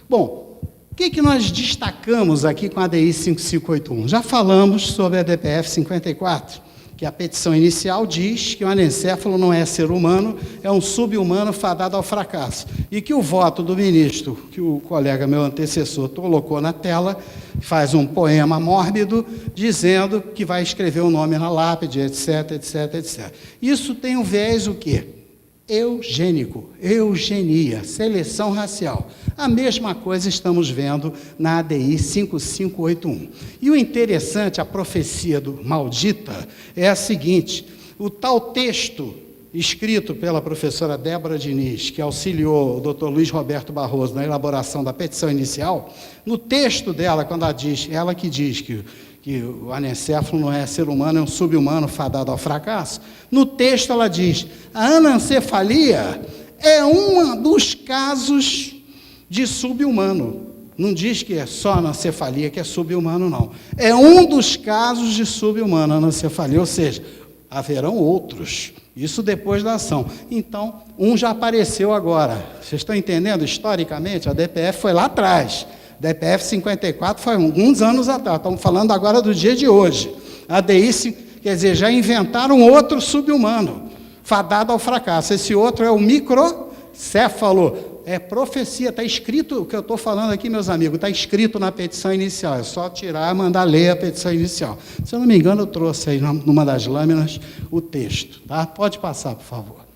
Bom, o que nós destacamos aqui com a ADI 5581? Já falamos sobre a DPF 54, que a petição inicial diz que o anencéfalo não é ser humano, é um sub-humano fadado ao fracasso. E que o voto do ministro, que o colega meu antecessor colocou na tela, faz um poema mórbido, dizendo que vai escrever o nome na lápide, etc, etc, etc. Isso tem um viés o quê? Eugênico, eugenia, seleção racial. A mesma coisa estamos vendo na ADI 5581. E o interessante, a profecia do maldita, é a seguinte: o tal texto escrito pela professora Débora Diniz, que auxiliou o Dr. Luiz Roberto Barroso na elaboração da petição inicial, no texto dela, quando ela que diz que o anencéfalo não é ser humano, é um sub-humano fadado ao fracasso, no texto ela diz, a anencefalia é um dos casos de sub-humano. Não diz que é só a anencefalia que é sub-humano, não. É um dos casos de sub-humano, a anencefalia, ou seja, haverão outros. Isso depois da ação. Então, um já apareceu agora. Vocês estão entendendo? Historicamente, a DPF foi lá atrás. DPF 54 foi alguns anos atrás. Estamos falando agora do dia de hoje. A ADI, quer dizer, já inventaram outro sub-humano, fadado ao fracasso. Esse outro é o microcéfalo. É profecia, está escrito, o que eu estou falando aqui, meus amigos, está escrito na petição inicial, é só tirar e mandar ler a petição inicial. Se eu não me engano, eu trouxe aí numa das lâminas o texto, tá? Pode passar, por favor.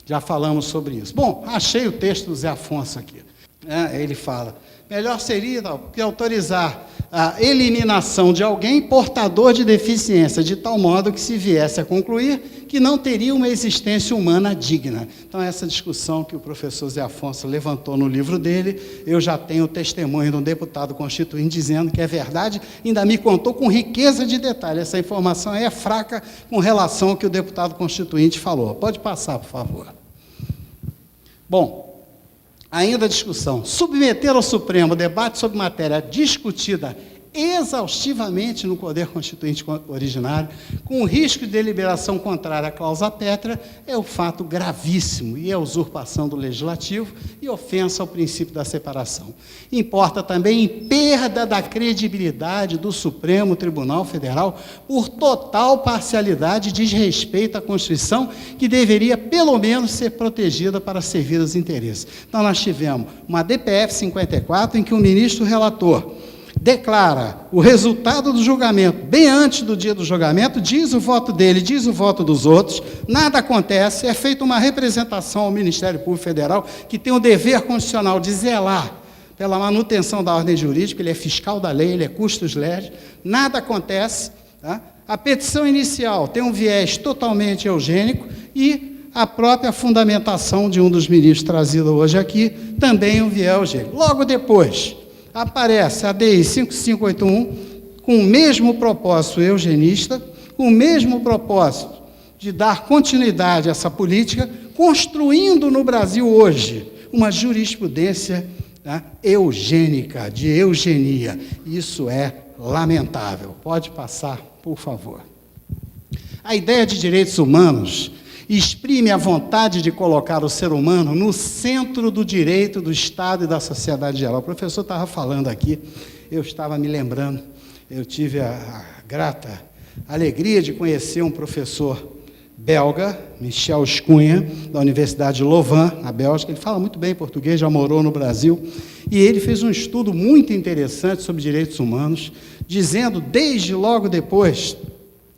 Já falamos sobre isso. Bom, achei o texto do Zé Afonso aqui. Ele fala, melhor seria que autorizar a eliminação de alguém portador de deficiência, de tal modo que se viesse a concluir que não teria uma existência humana digna. Então, essa discussão que o professor Zé Afonso levantou no livro dele, eu já tenho o testemunho de um deputado constituinte dizendo que é verdade, ainda me contou com riqueza de detalhe. Essa informação aí é fraca com relação ao que o deputado constituinte falou. Pode passar, por favor. Bom, ainda a discussão. Submeter ao Supremo debate sobre matéria discutida exaustivamente no Poder Constituinte originário, com o risco de deliberação contrária à cláusula pétrea, é um fato gravíssimo e é usurpação do Legislativo e ofensa ao princípio da separação. Importa também em perda da credibilidade do Supremo Tribunal Federal por total parcialidade e desrespeito à Constituição, que deveria, pelo menos, ser protegida para servir os interesses. Então, nós tivemos uma DPF 54, em que o ministro relator declara o resultado do julgamento bem antes do dia do julgamento, diz o voto dele, diz o voto dos outros, nada acontece, é feita uma representação ao Ministério Público Federal, que tem o dever constitucional de zelar pela manutenção da ordem jurídica, ele é fiscal da lei, ele é custos legis, nada acontece, tá? A petição inicial tem um viés totalmente eugênico e a própria fundamentação de um dos ministros trazido hoje aqui também um viés eugênico. Logo depois aparece a ADI 5581 com o mesmo propósito eugenista, com o mesmo propósito de dar continuidade a essa política, construindo no Brasil hoje uma jurisprudência, tá, eugênica, de eugenia. Isso é lamentável. Pode passar, por favor. A ideia de direitos humanos exprime a vontade de colocar o ser humano no centro do direito do Estado e da sociedade geral. O professor estava falando aqui, eu estava me lembrando, eu tive a grata alegria de conhecer um professor belga, Michel Scunha, da Universidade de Louvain, na Bélgica. Ele fala muito bem português, já morou no Brasil, e ele fez um estudo muito interessante sobre direitos humanos, dizendo, desde logo depois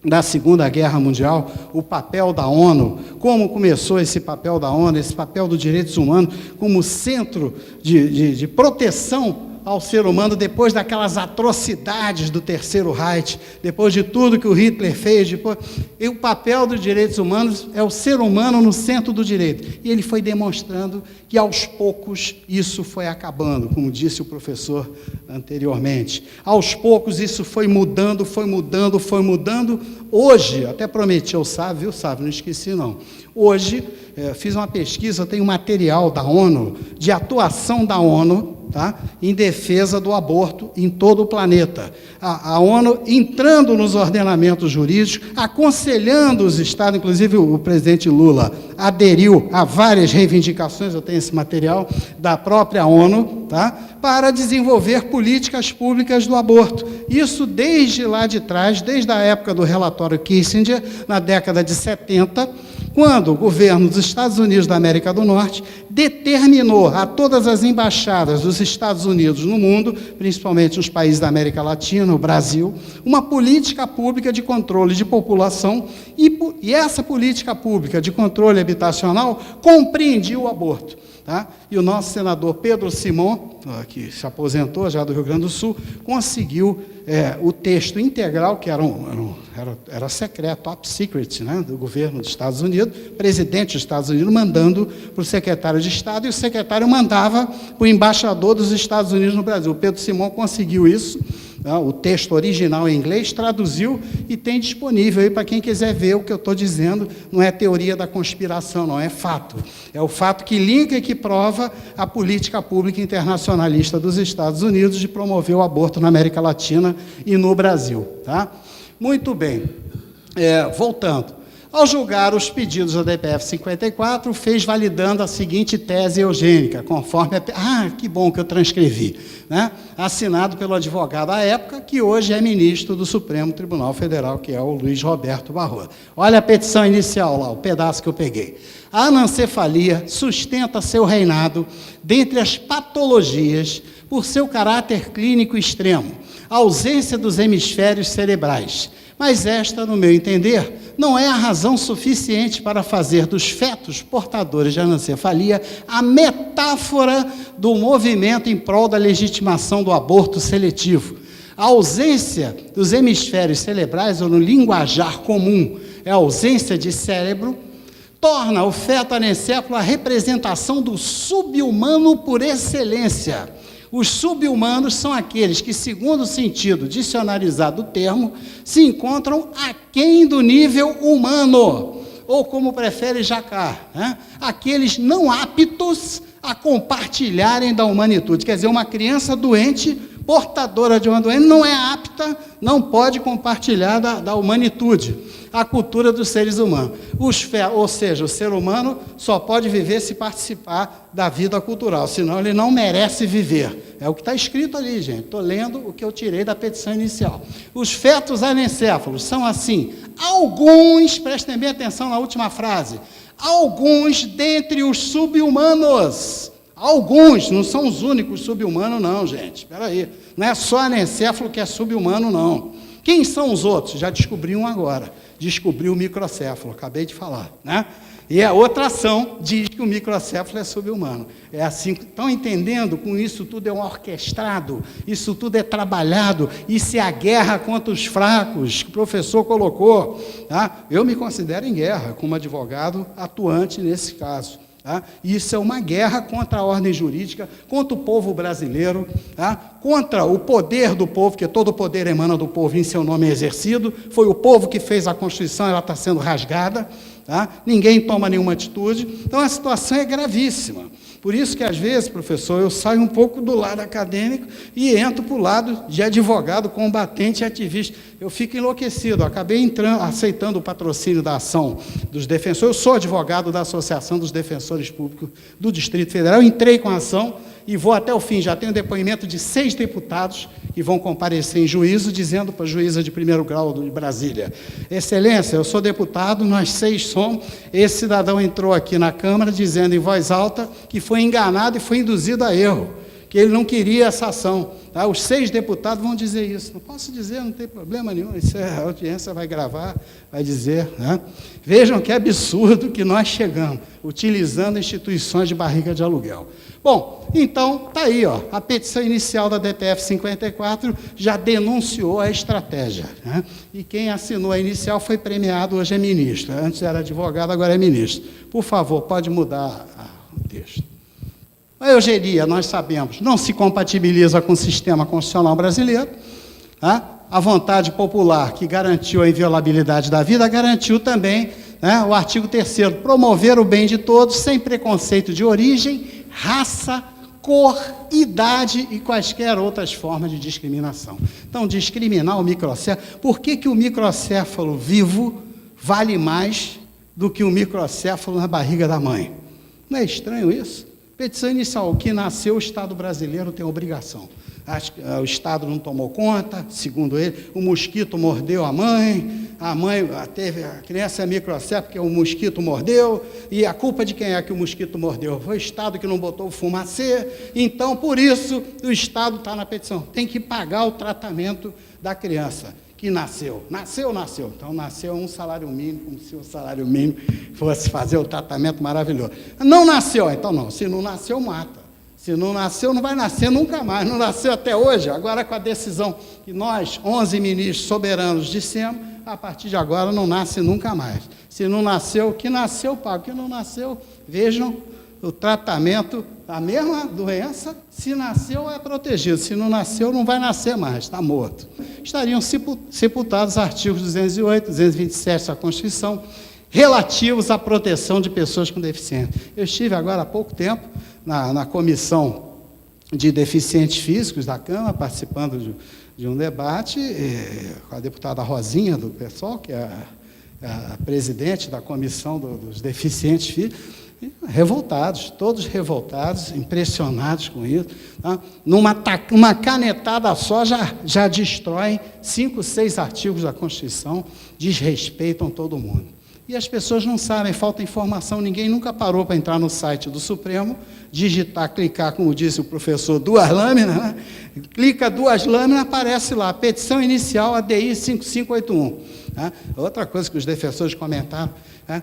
da Segunda Guerra Mundial, o papel da ONU, como começou esse papel da ONU, esse papel dos direitos humanos como centro de proteção ao ser humano, depois daquelas atrocidades do Terceiro Reich, depois de tudo que o Hitler fez, e o papel dos direitos humanos é o ser humano no centro do direito. E ele foi demonstrando que, aos poucos, isso foi acabando, como disse o professor anteriormente. Aos poucos, isso foi mudando, foi mudando, foi mudando. Hoje, até prometi ao Sávio, viu, Sávio? Não esqueci, não. Hoje, fiz uma pesquisa, tem um material da ONU, de atuação da ONU, tá? Em defesa do aborto em todo o planeta. A ONU entrando nos ordenamentos jurídicos, aconselhando os Estados, inclusive o presidente Lula aderiu a várias reivindicações, eu tenho esse material, da própria ONU, tá? Para desenvolver políticas públicas do aborto. Isso desde lá de trás, desde a época do relatório Kissinger, na década de 70, quando o governo dos Estados Unidos da América do Norte determinou a todas as embaixadas dos Estados Unidos no mundo, principalmente nos países da América Latina, no Brasil, uma política pública de controle de população, e essa política pública de controle habitacional compreendia o aborto. Tá? E o nosso senador Pedro Simon, que se aposentou já do Rio Grande do Sul, conseguiu o texto integral, que era secreto, top secret, né, do governo dos Estados Unidos, presidente dos Estados Unidos, mandando para o secretário de Estado, e o secretário mandava para o embaixador dos Estados Unidos no Brasil. O Pedro Simon conseguiu isso, o texto original em inglês, traduziu e tem disponível aí para quem quiser ver o que eu estou dizendo. Não é teoria da conspiração, não, é fato. É o fato que linka e que prova a política pública internacionalista dos Estados Unidos de promover o aborto na América Latina e no Brasil. Tá? Muito bem. Voltando. Ao julgar os pedidos da DPF 54, fez validando a seguinte tese eugênica, conforme que bom que eu transcrevi, né? Assinado pelo advogado à época, que hoje é ministro do Supremo Tribunal Federal, que é o Luiz Roberto Barroso. Olha a petição inicial lá, o pedaço que eu peguei. A anencefalia sustenta seu reinado dentre as patologias por seu caráter clínico extremo, a ausência dos hemisférios cerebrais. Mas esta, no meu entender, não é a razão suficiente para fazer dos fetos portadores de anencefalia a metáfora do movimento em prol da legitimação do aborto seletivo. A ausência dos hemisférios cerebrais, ou no linguajar comum, é a ausência de cérebro, torna o feto anencefalo a representação do sub-humano por excelência. Os sub-humanos são aqueles que, segundo o sentido dicionarizado do termo, se encontram aquém do nível humano, ou como prefere Jacquard, né? Aqueles não aptos a compartilharem da humanitude. Quer dizer, uma criança doente, portadora de uma doença, não é apta, não pode compartilhar da humanitude, a cultura dos seres humanos. Ou seja, o ser humano só pode viver se participar da vida cultural, senão ele não merece viver. É o que está escrito ali, gente. Estou lendo o que eu tirei da petição inicial. Os fetos anencéfalos são assim, alguns, prestem bem atenção na última frase, alguns dentre os sub-humanos. Alguns, não são os únicos sub-humanos, não, gente. Espera aí. Não é só anencéfalo que é sub-humano, não. Quem são os outros? Já descobri um agora. Descobri o microcéfalo, acabei de falar, né? E a outra ação diz que o microcéfalo é sub-humano. É assim, estão entendendo? Com isso tudo é orquestrado, isso tudo é trabalhado, isso é a guerra contra os fracos, que o professor colocou. Tá? Eu me considero em guerra, como advogado atuante nesse caso. Tá? Isso é uma guerra contra a ordem jurídica, contra o povo brasileiro, tá? Contra o poder do povo, porque todo o poder emana do povo e em seu nome é exercido. Foi o povo que fez a Constituição, ela está sendo rasgada. Tá? Ninguém toma nenhuma atitude. Então, a situação é gravíssima. Por isso que, às vezes, professor, eu saio um pouco do lado acadêmico e entro para o lado de advogado, combatente e ativista. Eu fico enlouquecido. Eu acabei aceitando o patrocínio da ação dos defensores. Eu sou advogado da Associação dos Defensores Públicos do Distrito Federal. Eu entrei com a ação e vou até o fim, já tenho depoimento de 6 deputados que vão comparecer em juízo, dizendo para a juíza de primeiro grau de Brasília: Excelência, eu sou deputado, nós 6 somos, esse cidadão entrou aqui na Câmara dizendo em voz alta que foi enganado e foi induzido a erro, que ele não queria essa ação. Tá? Os 6 deputados vão dizer isso. Não posso dizer, não tem problema nenhum, isso a audiência vai gravar, vai dizer. Né? Vejam que absurdo que nós chegamos, utilizando instituições de barriga de aluguel. Bom, então, está aí, ó, a petição inicial da DPF 54 já denunciou a estratégia. Né? E quem assinou a inicial foi premiado, hoje é ministro. Antes era advogado, agora é ministro. Por favor, pode mudar o texto. A eugenia, nós sabemos, não se compatibiliza com o sistema constitucional brasileiro. Tá? A vontade popular, que garantiu a inviolabilidade da vida, garantiu também, né, o artigo 3º, promover o bem de todos, sem preconceito de origem, raça, cor, idade e quaisquer outras formas de discriminação. Então, discriminar o microcéfalo, por que o microcéfalo vivo vale mais do que o microcéfalo na barriga da mãe? Não é estranho isso? Petição inicial, o que nasceu, o Estado brasileiro tem obrigação. O Estado não tomou conta, segundo ele, o mosquito mordeu a mãe teve, a criança é microcéfalo porque o mosquito mordeu, e a culpa de quem é que o mosquito mordeu? Foi o Estado que não botou o fumacê, então, por isso, o Estado está na petição, tem que pagar o tratamento da criança que nasceu. Então, nasceu um salário mínimo, como se o salário mínimo fosse fazer o tratamento maravilhoso. Não nasceu, então não. Se não nasceu, mata. Se não nasceu, não vai nascer nunca mais. Não nasceu até hoje. Agora, com a decisão que nós, 11 ministros soberanos, dissemos, a partir de agora não nasce nunca mais. Se não nasceu, o que nasceu, paga. O que não nasceu, vejam o tratamento da mesma doença, se nasceu é protegido, se não nasceu não vai nascer mais, está morto. Estariam sepultados artigos 208, 227 da Constituição, relativos à proteção de pessoas com deficiência. Eu estive agora há pouco tempo na Comissão de Deficientes Físicos da Câmara, participando de um debate com a deputada Rosinha do PSOL, que é a presidente da Comissão dos Deficientes Físicos, revoltados, todos revoltados, impressionados com isso. Tá? Numa canetada só já destroem 5, 6 artigos da Constituição, desrespeitam todo mundo. E as pessoas não sabem, falta informação, ninguém nunca parou para entrar no site do Supremo, digitar, clicar, como disse o professor, 2 lâminas, né? Clica 2 lâminas, aparece lá, petição inicial ADI 5581. Tá? Outra coisa que os defensores comentaram, né?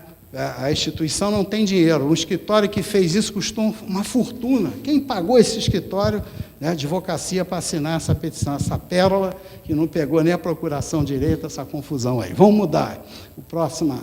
A instituição não tem dinheiro, o escritório que fez isso custou uma fortuna. Quem pagou esse escritório, né, advocacia, para assinar essa petição, essa pérola, que não pegou nem a procuração direita, essa confusão aí. Vamos mudar. O próximo.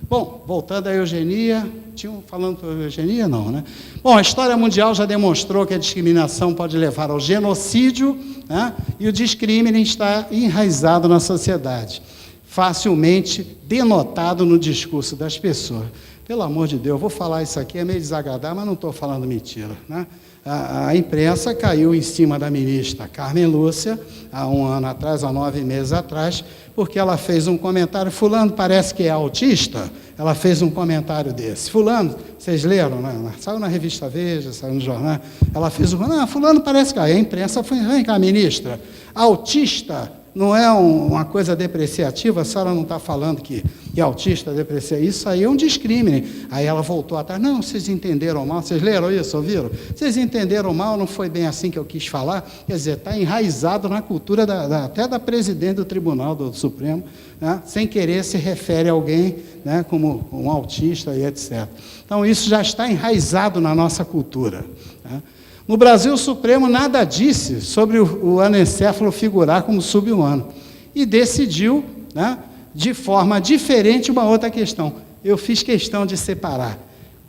Bom, voltando à eugenia, tinham falando sobre eugenia? Não, né? Bom, a história mundial já demonstrou que a discriminação pode levar ao genocídio, né, e o discrímine está enraizado na sociedade, facilmente denotado no discurso das pessoas. Pelo amor de Deus, eu vou falar isso aqui, é meio desagradável, mas não estou falando mentira. Né? A imprensa caiu em cima da ministra Carmen Lúcia, há 1 ano atrás, há 9 meses atrás, porque ela fez um comentário, fulano parece que é autista, ela fez um comentário desse. Fulano, vocês leram, né? Saiu na revista Veja, saiu no jornal, ela fez fulano parece que... Aí a imprensa foi, vem cá, ministra, autista não é uma coisa depreciativa, a senhora não está falando que autista deprecia, isso aí é um discrímine. Aí ela voltou atrás, não, vocês entenderam mal, vocês leram isso, ouviram? Vocês entenderam mal, não foi bem assim que eu quis falar, quer dizer, está enraizado na cultura até da presidente do Tribunal do Supremo, né? Sem querer se refere a alguém, né, como um autista e etc. Então isso já está enraizado na nossa cultura, né? No Brasil, o Supremo nada disse sobre o anencéfalo figurar como sub-humano e decidiu, né, de forma diferente uma outra questão. Eu fiz questão de separar.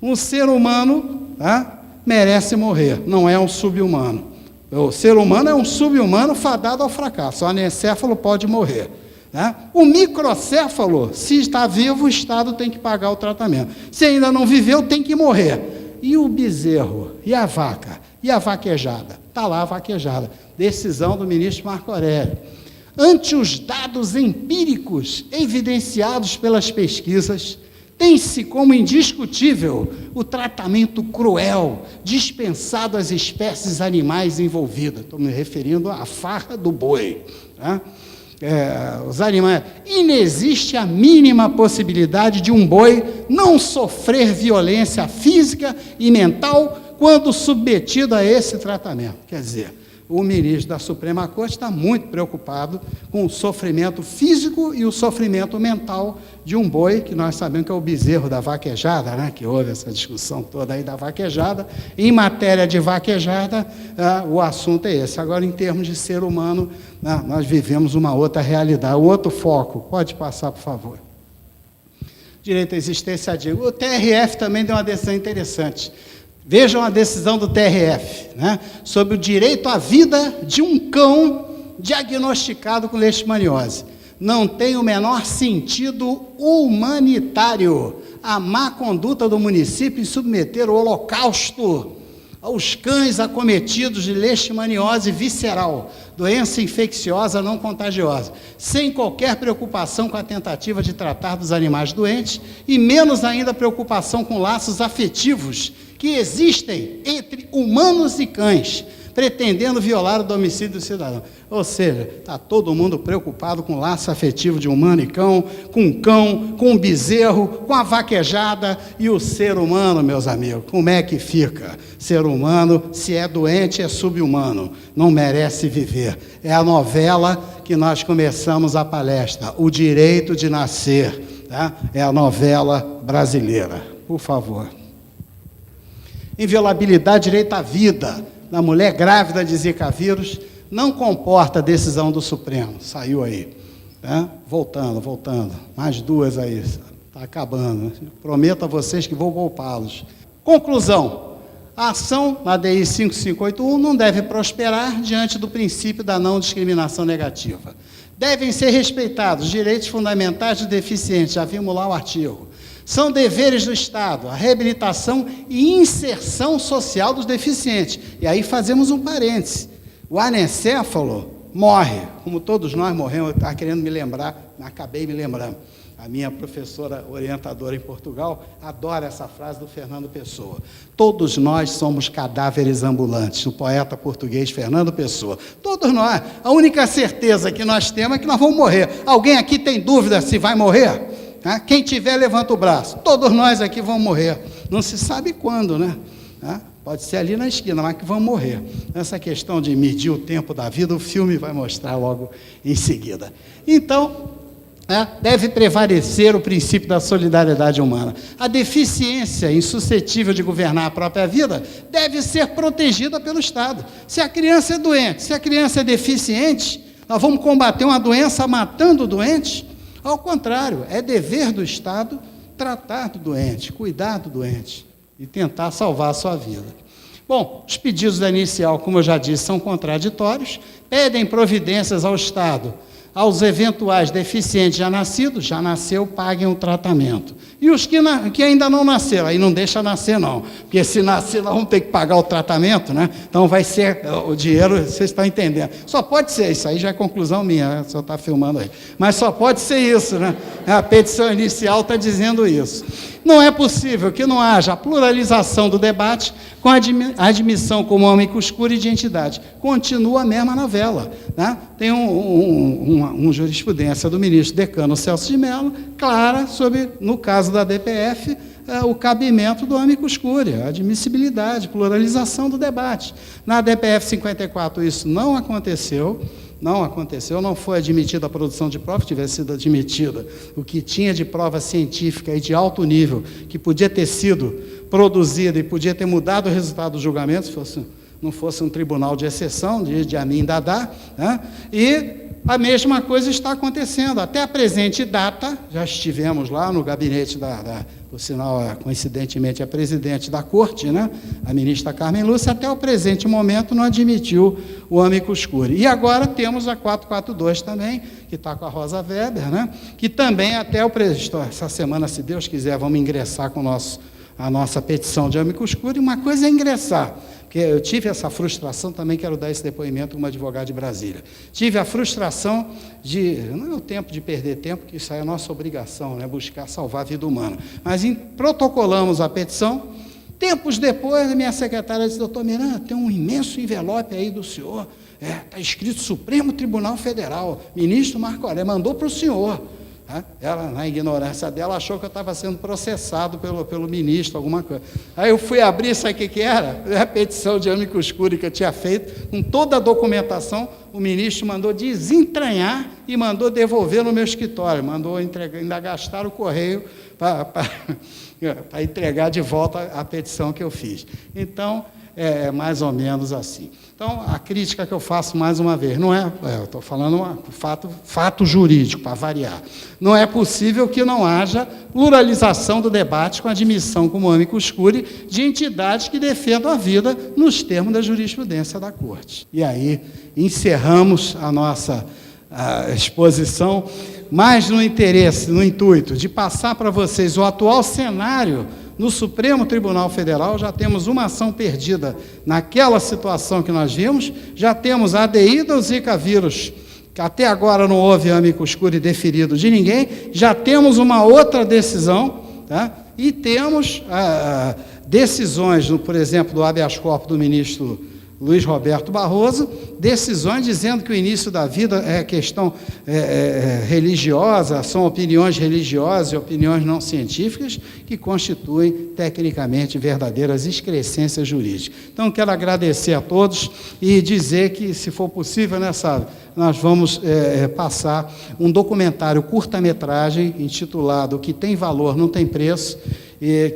Um ser humano, tá, merece morrer, não é um sub-humano. O ser humano é um sub-humano fadado ao fracasso, o anencéfalo pode morrer. Né? O microcéfalo, se está vivo, o Estado tem que pagar o tratamento. Se ainda não viveu, tem que morrer. E o bezerro? E a vaca? E a vaquejada? Está lá a vaquejada. Decisão do ministro Marco Aurélio. Ante os dados empíricos evidenciados pelas pesquisas, tem-se como indiscutível o tratamento cruel dispensado às espécies animais envolvidas. Estou me referindo à farra do boi, tá? Os animais. Inexiste a mínima possibilidade de um boi não sofrer violência física e mental quando submetido a esse tratamento. Quer dizer, o ministro da Suprema Corte está muito preocupado com o sofrimento físico e o sofrimento mental de um boi, que nós sabemos que é o bezerro da vaquejada, né? Que houve essa discussão toda aí da vaquejada. Em matéria de vaquejada, o assunto é esse. Agora, em termos de ser humano, nós vivemos uma outra realidade, um outro foco. Pode passar, por favor. Direito à existência ativa. O TRF também deu uma decisão interessante. Vejam a decisão do TRF, né, sobre o direito à vida de um cão diagnosticado com leishmaniose. Não tem o menor sentido humanitário a má conduta do município em submeter o holocausto aos cães acometidos de leishmaniose visceral, doença infecciosa não contagiosa, sem qualquer preocupação com a tentativa de tratar dos animais doentes e menos ainda preocupação com laços afetivos que existem entre humanos e cães, pretendendo violar o domicílio do cidadão. Ou seja, está todo mundo preocupado com o laço afetivo de humano e cão, com o bezerro, com a vaquejada e o ser humano, meus amigos. Como é que fica? Ser humano, se é doente, é subhumano, não merece viver. É a novela que nós começamos a palestra, O Direito de Nascer, tá? É a novela brasileira. Por favor. Inviolabilidade, direito à vida da mulher grávida de Zika vírus, não comporta a decisão do Supremo. Saiu aí. Né? Voltando. Mais duas aí. Está acabando. Prometo a vocês que vou poupá-los. Conclusão. A ação na DI 5581 não deve prosperar diante do princípio da não discriminação negativa. Devem ser respeitados os direitos fundamentais dos deficientes. Já vimos lá o artigo. São deveres do Estado a reabilitação e inserção social dos deficientes. E aí fazemos um parêntese. O anencéfalo morre, como todos nós morremos. Eu estava querendo me lembrar, acabei me lembrando. A minha professora orientadora em Portugal adora essa frase do Fernando Pessoa. Todos nós somos cadáveres ambulantes. O poeta português Fernando Pessoa. Todos nós. A única certeza que nós temos é que nós vamos morrer. Alguém aqui tem dúvida se vai morrer? Quem tiver, levanta o braço. Todos nós aqui vamos morrer. Não se sabe quando, né? Pode ser ali na esquina, mas que vamos morrer. Essa questão de medir o tempo da vida, o filme vai mostrar logo em seguida. Então, deve prevalecer o princípio da solidariedade humana. A deficiência insuscetível de governar a própria vida deve ser protegida pelo Estado. Se a criança é doente, se a criança é deficiente, nós vamos combater uma doença matando o doente? Ao contrário, é dever do Estado tratar do doente, cuidar do doente e tentar salvar a sua vida. Bom, os pedidos da inicial, como eu já disse, são contraditórios, pedem providências ao Estado, aos eventuais deficientes já nascidos, já nasceu, paguem o tratamento. E os que ainda não nasceram, aí não deixa nascer não, porque se nascer nós vamos ter que pagar o tratamento, né? Então vai ser o dinheiro, vocês estão entendendo. Só pode ser, isso aí já é conclusão minha, né? O senhor está filmando aí. Mas só pode ser isso, né? A petição inicial está dizendo isso. Não é possível que não haja pluralização do debate com a admissão como amicus curiae de entidade. Continua a mesma novela, né? Tem uma jurisprudência do ministro decano Celso de Mello, clara sobre, no caso da DPF, o cabimento do amicus curiae, a admissibilidade, pluralização do debate. Na DPF 54 isso não aconteceu, não foi admitida a produção de prova, tivesse sido admitida o que tinha de prova científica e de alto nível, que podia ter sido produzida e podia ter mudado o resultado do julgamento, se não fosse um tribunal de exceção, de Amin Dadá, né? E a mesma coisa está acontecendo. Até a presente data, já estivemos lá no gabinete por sinal, coincidentemente, a presidente da Corte, né, a ministra Carmen Lúcia, até o presente momento não admitiu o amicus curiae. E agora temos a 442 também, que está com a Rosa Weber, né, que também até essa semana, se Deus quiser, vamos ingressar com a nossa petição de amicus curiae. Uma coisa é ingressar, porque eu tive essa frustração, também quero dar esse depoimento como advogado de Brasília. Tive a frustração de, não é o tempo de perder tempo, que isso aí é a nossa obrigação, né, buscar salvar a vida humana, mas protocolamos a petição. Tempos depois, a minha secretária disse: doutor Miranda, tem um imenso envelope aí do senhor, está escrito Supremo Tribunal Federal, ministro Marco Aurélio, mandou para o senhor. Ela, na ignorância dela, achou que eu estava sendo processado pelo ministro, alguma coisa. Aí eu fui abrir, sabe o que era? A petição de amicus curiae que eu tinha feito, com toda a documentação, o ministro mandou desentranhar e mandou devolver no meu escritório, mandou entregar, ainda gastar o correio para entregar de volta a petição que eu fiz. Então, é mais ou menos assim. Então, a crítica que eu faço mais uma vez, não é, eu estou falando um fato jurídico, para variar. Não é possível que não haja pluralização do debate com a admissão como amicus curiae de entidades que defendam a vida nos termos da jurisprudência da Corte. E aí, encerramos a nossa exposição, mas no interesse, no intuito de passar para vocês o atual cenário no Supremo Tribunal Federal. Já temos uma ação perdida naquela situação que nós vimos, já temos a ADI do Zika vírus, que até agora não houve amicus curiae deferido de ninguém, já temos uma outra decisão, tá? E temos decisões, por exemplo, do habeas corpus do ministro Luiz Roberto Barroso, decisões dizendo que o início da vida é questão religiosa, são opiniões religiosas e opiniões não científicas que constituem, tecnicamente, verdadeiras excrescências jurídicas. Então, quero agradecer a todos e dizer que, se for possível, nós vamos passar um documentário curta-metragem intitulado O que tem valor não tem preço,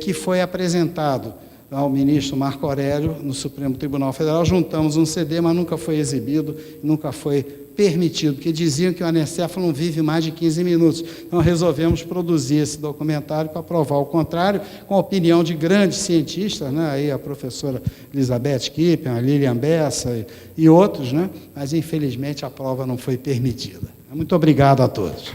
que foi apresentado ao ministro Marco Aurélio no Supremo Tribunal Federal. Juntamos um CD, mas nunca foi exibido, nunca foi permitido, porque diziam que o anencefalo não vive mais de 15 minutos. Então, resolvemos produzir esse documentário para provar o contrário, com a opinião de grandes cientistas, né? Aí a professora Elizabeth Kippen, a Lilian Bessa e outros, né? Mas, infelizmente, a prova não foi permitida. Muito obrigado a todos.